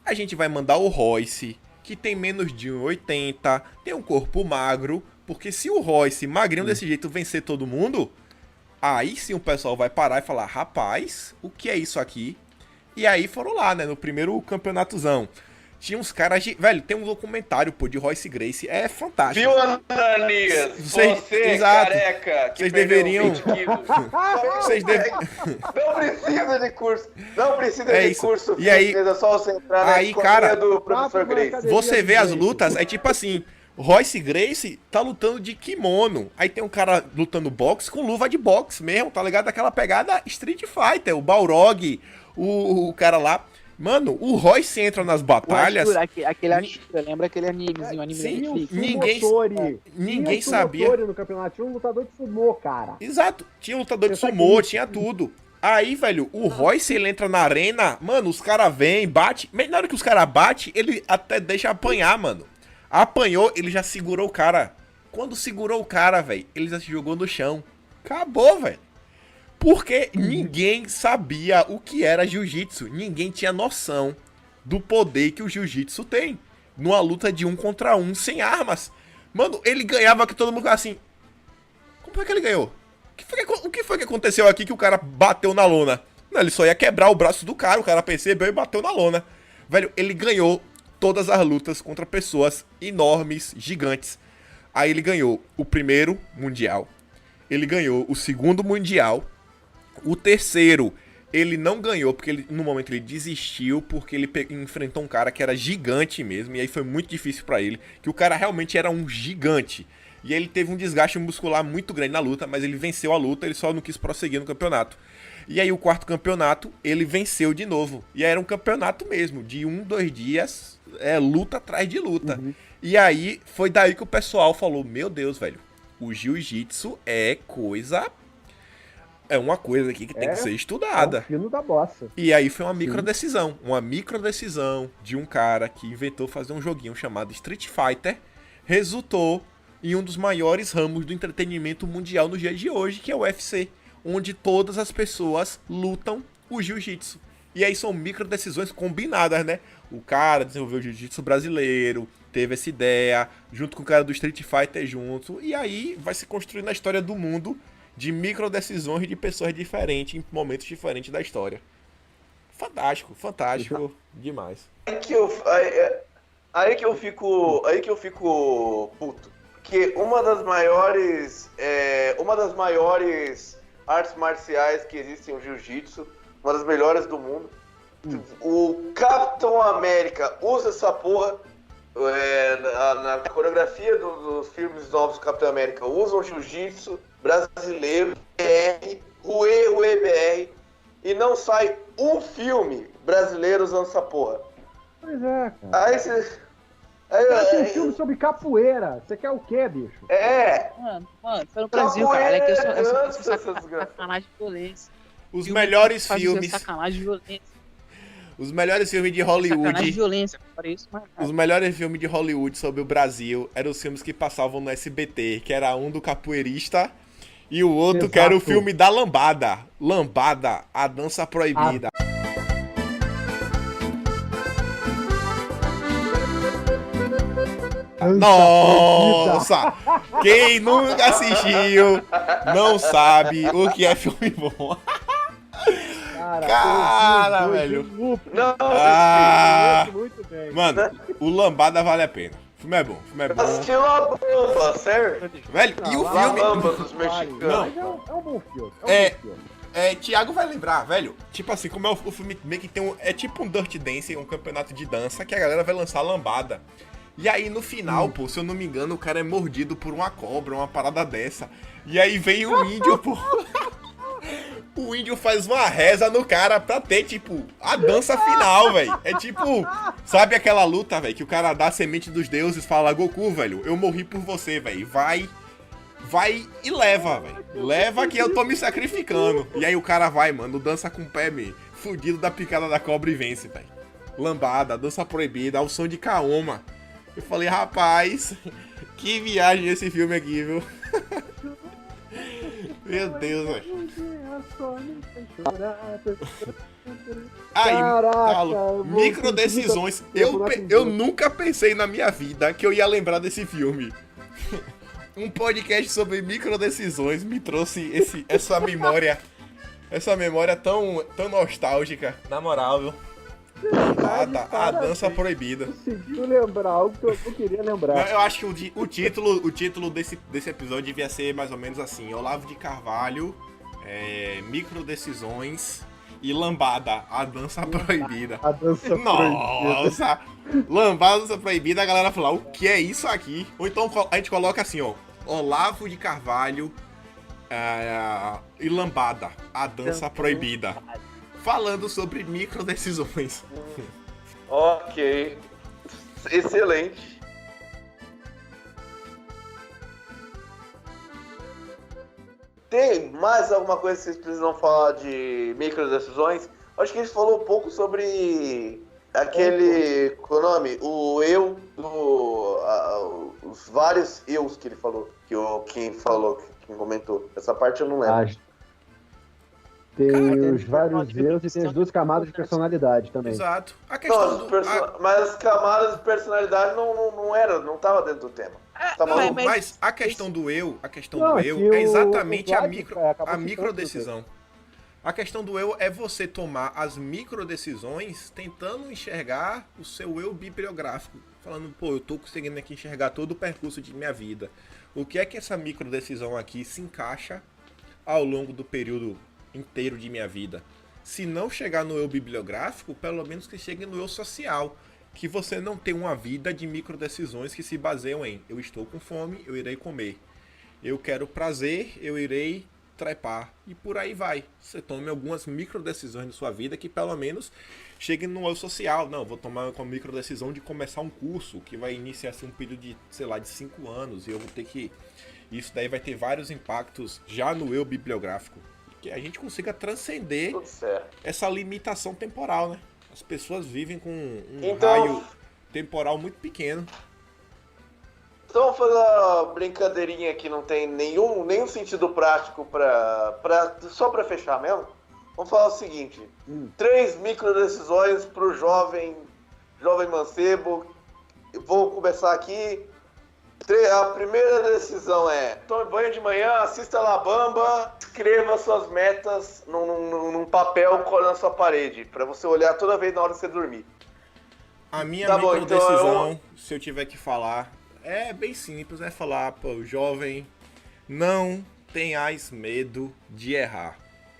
A gente vai mandar o Royce, que tem menos de 1,80, tem um corpo magro, porque se o Royce, magrinho desse jeito, vencer todo mundo, aí sim o pessoal vai parar e falar, rapaz, o que é isso aqui? E aí foram lá, né, no primeiro campeonatozão. Tinha uns caras de... Velho, tem um documentário, pô, de Royce Gracie, é fantástico. Viu, Ananias? Vocês- Você, exato. careca, que Vocês perdeu deveriam- 20 quilos. Vocês devem... Não precisa de curso. Não precisa É de isso. curso E aí- fitness, é só você entrar na aí, escolinha cara, do professor Papo na Grace. academia. Você vê as Gente. lutas, é tipo assim, Royce Gracie tá lutando de kimono. Aí tem um cara lutando boxe com luva de boxe mesmo, tá ligado? Aquela pegada Street Fighter, o Balrog, o cara lá. Mano, o Royce entra nas batalhas. Aquele Ashura, lembra aquele animezinho, anime Sim, da Netflix? ninguém Tinha sabia. Sumotori no campeonato, tinha um lutador de sumô, cara. Exato, tinha lutador de Você sabe sumô, que- tinha tudo. Aí, velho, o Royce, ele entra na arena, mano, os caras vêm, bate. Mas na hora que os caras batem, ele até deixa apanhar, mano. Apanhou, ele já segurou o cara. Quando segurou o cara, velho, ele já se jogou no chão. Acabou, velho. Porque ninguém sabia o que era jiu-jitsu. Ninguém tinha noção do poder que o jiu-jitsu tem. Numa luta de 1 contra 1, sem armas. Mano, ele ganhava que todo mundo ficava assim. Como foi que ele ganhou? O que foi que aconteceu aqui que o cara bateu na lona? Não, ele só ia quebrar o braço do cara, o cara percebeu e bateu na lona. Velho, ele ganhou todas as lutas contra pessoas enormes, gigantes. Aí ele ganhou o primeiro mundial. Ele ganhou o segundo mundial. O terceiro, ele não ganhou, porque no momento ele desistiu, porque ele enfrentou um cara que era gigante mesmo, e aí foi muito difícil pra ele, que o cara realmente era um gigante. E aí ele teve um desgaste muscular muito grande na luta, mas ele venceu a luta, ele só não quis prosseguir no campeonato. E aí o quarto campeonato, ele venceu de novo. E aí era um campeonato mesmo, de 2 dias, luta atrás de luta. E aí foi daí que o pessoal falou, meu Deus, velho, o jiu-jitsu é uma coisa aqui que tem que ser estudada. É o fino da bossa. E aí foi uma microdecisão de um cara que inventou fazer um joguinho chamado Street Fighter, resultou em um dos maiores ramos do entretenimento mundial no dia de hoje, que é o UFC, onde todas as pessoas lutam o jiu-jitsu. E aí são microdecisões combinadas, né? O cara desenvolveu o jiu-jitsu brasileiro, teve essa ideia, junto com o cara do Street Fighter junto, e aí vai se construindo a história do mundo de microdecisões de pessoas diferentes em momentos diferentes da história. fantástico demais. Aí que eu fico puto. Porque uma das maiores artes marciais que existem, o jiu-jitsu, uma das melhores do mundo. O Capitão América usa essa porra na coreografia dos filmes novos do Capitão América. Usa o jiu-jitsu brasileiro, Rue BR, e não sai um filme brasileiro usando essa porra. Pois é, cara. Tem um filme sobre capoeira. Você quer o quê, bicho? Mano, foi no Brasil, cara. É que eu sou sacanagem de violência. Os melhores filmes. Sacanagem de violência. Os melhores filmes de Sacanagem de Hollywood. violência. Para isso, mas Os melhores filmes de Hollywood sobre o Brasil eram os filmes que passavam no SBT, que era um do capoeirista e o outro que era o filme da lambada. Lambada, a dança proibida. Nossa! Quem nunca assistiu não sabe o que é filme bom. Cara, velho. Não, Muito bem. Mano, o Lambada vale a pena. O filme é bom, assistiu a bomba, sério? Velho, e o A filme... bomba dos mexicanos. Mas é um bom filme. Thiago vai lembrar, velho. Tipo assim, como é o filme meio que tem é tipo um Dirty Dancing, um campeonato de dança, que a galera vai lançar lambada. E aí no final, pô, se eu não me engano, o cara é mordido por uma cobra, uma parada dessa. E aí vem o índio, pô. O índio faz uma reza no cara pra ter, tipo, a dança final, velho. É tipo, sabe aquela luta, velho, que o cara dá a semente dos deuses e fala, Goku, velho, eu morri por você, velho. Vai e leva, velho. Leva que eu tô me sacrificando. E aí o cara vai, mano, dança com o pé, meio fudido da picada da cobra e vence, velho. Lambada, dança proibida, ao som de Kaoma. Eu falei, rapaz, que viagem esse filme aqui, viu? Meu Deus, velho. Aí, Paulo, microdecisões. Eu nunca pensei na minha vida que eu ia lembrar desse filme. Um podcast sobre microdecisões me trouxe essa memória tão nostálgica. Na moral, viu? A dança proibida. Conseguiu lembrar algo que eu não queria lembrar. Eu acho que o título desse episódio devia ser mais ou menos assim: Olavo de Carvalho, microdecisões e lambada, a dança proibida. A dança Nossa! Lambada, dança proibida, a galera fala, o que é isso aqui? Ou então a gente coloca assim, ó, Olavo de Carvalho e lambada, a dança proibida. Falando sobre microdecisões. Ok. Excelente. Tem mais alguma coisa que vocês precisam falar de microdecisões? Acho que a gente falou um pouco sobre aquele... Qual é o nome? O eu, os vários eus que ele falou. Quem comentou. Essa parte eu não lembro. Tem os vários eus e tem as duas camadas de personalidade também. Exato. A Não, mas as camadas de personalidade não tava dentro do tema. Mas a questão do eu Não, é exatamente a acabou microdecisão. A questão do eu é você tomar as microdecisões tentando enxergar o seu eu bibliográfico. Falando, pô, eu tô conseguindo aqui enxergar todo o percurso de minha vida. O que é que essa microdecisão aqui se encaixa ao longo do período inteiro de minha vida? Se não chegar no eu bibliográfico, pelo menos que chegue no eu social. Que você não tem uma vida de microdecisões que se baseiam em eu estou com fome, eu irei comer. Eu quero prazer, eu irei trepar. E por aí vai. Você tome algumas microdecisões na sua vida que pelo menos cheguem no eu social. Não, vou tomar uma microdecisão de começar um curso que vai iniciar assim, um período de, sei lá, de 5 anos. E eu vou ter que... Isso daí vai ter vários impactos já no eu bibliográfico. Que a gente consiga transcender essa limitação temporal, né? As pessoas vivem com um raio temporal muito pequeno. Então vamos fazer uma brincadeirinha que não tem nenhum sentido prático só pra fechar mesmo. Vamos falar o seguinte: 3 microdecisões pro jovem mancebo. Vou começar aqui. A primeira decisão é: tome banho de manhã, assista La Bamba, escreva suas metas num papel na sua parede, pra você olhar toda vez na hora de você dormir. A minha Tá bom, microdecisão, então se eu tiver que falar, é bem simples, é falar para o jovem: não tenhais medo de errar.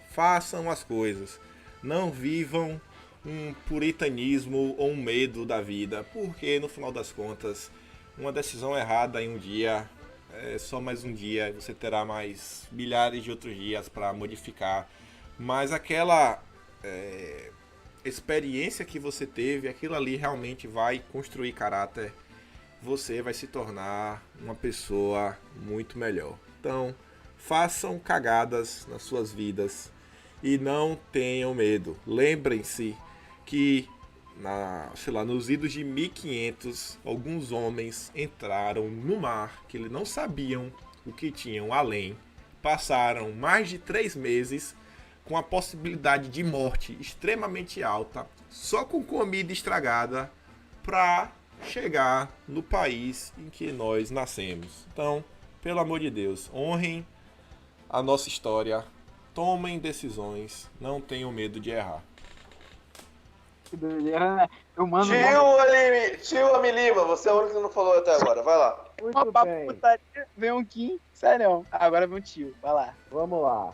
Façam as coisas. Não vivam um puritanismo ou um medo da vida, porque no final das contas, uma decisão errada em um dia é só mais um dia, e você terá mais milhares de outros dias para modificar. Mas aquela experiência que você teve, aquilo ali realmente vai construir caráter. Você vai se tornar uma pessoa muito melhor. Então, façam cagadas nas suas vidas e não tenham medo. Lembrem-se que nos idos de 1500, alguns homens entraram no mar que eles não sabiam o que tinham além. Passaram mais de 3 meses com a possibilidade de morte extremamente alta, só com comida estragada, para chegar no país em que nós nascemos. Então, pelo amor de Deus, honrem a nossa história, tomem decisões, não tenham medo de errar. Que doideira, né? Eu mando. Tio Amilima, você é o único que não falou até agora, vai lá. Muito bem. Putaria, vem um Kim, sério. Agora vem um tio, vai lá. Vamos lá.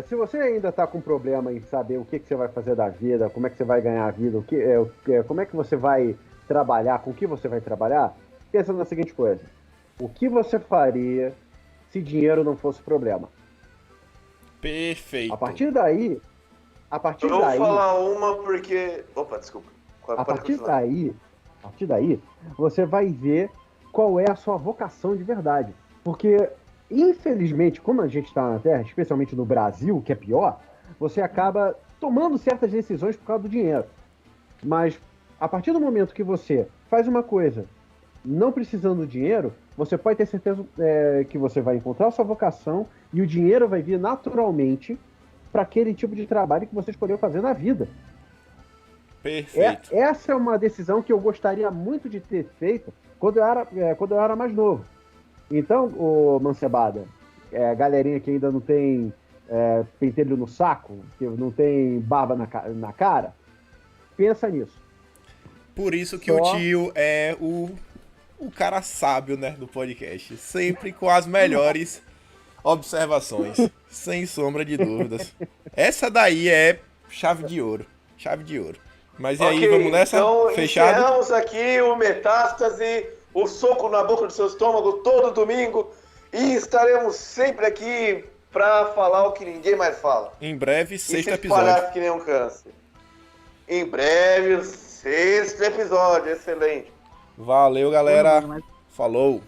Se você ainda está com problema em saber o que você vai fazer da vida, como é que você vai ganhar a vida, como é que você vai trabalhar, com o que você vai trabalhar, pensa na seguinte coisa: o que você faria se dinheiro não fosse problema? Perfeito. A partir daí, Eu vou falar uma porque... Opa, desculpa. a partir daí, você vai ver qual é a sua vocação de verdade. Porque, infelizmente, como a gente está na Terra, especialmente no Brasil, que é pior, você acaba tomando certas decisões por causa do dinheiro. Mas, a partir do momento que você faz uma coisa não precisando do dinheiro, você pode ter certeza que você vai encontrar a sua vocação e o dinheiro vai vir naturalmente para aquele tipo de trabalho que você escolheu fazer na vida. Perfeito. Essa é uma decisão que eu gostaria muito de ter feito quando eu era mais novo. Então, ô Mancebada, galerinha que ainda não tem pentelho no saco, que não tem barba na cara, pensa nisso. Por isso que o tio é o cara sábio, né, do podcast. Sempre com as melhores observações, sem sombra de dúvidas. Essa daí é chave de ouro. Chave de ouro. Mas e aí, vamos nessa? Então, Fechado? encerramos aqui o Metástase, o soco na boca do seu estômago todo domingo. E estaremos sempre aqui pra falar o que ninguém mais fala. Em breve, E sexto se episódio. espalhar que nem um câncer. Em breve, o 6º episódio. Excelente. Valeu, galera. Falou.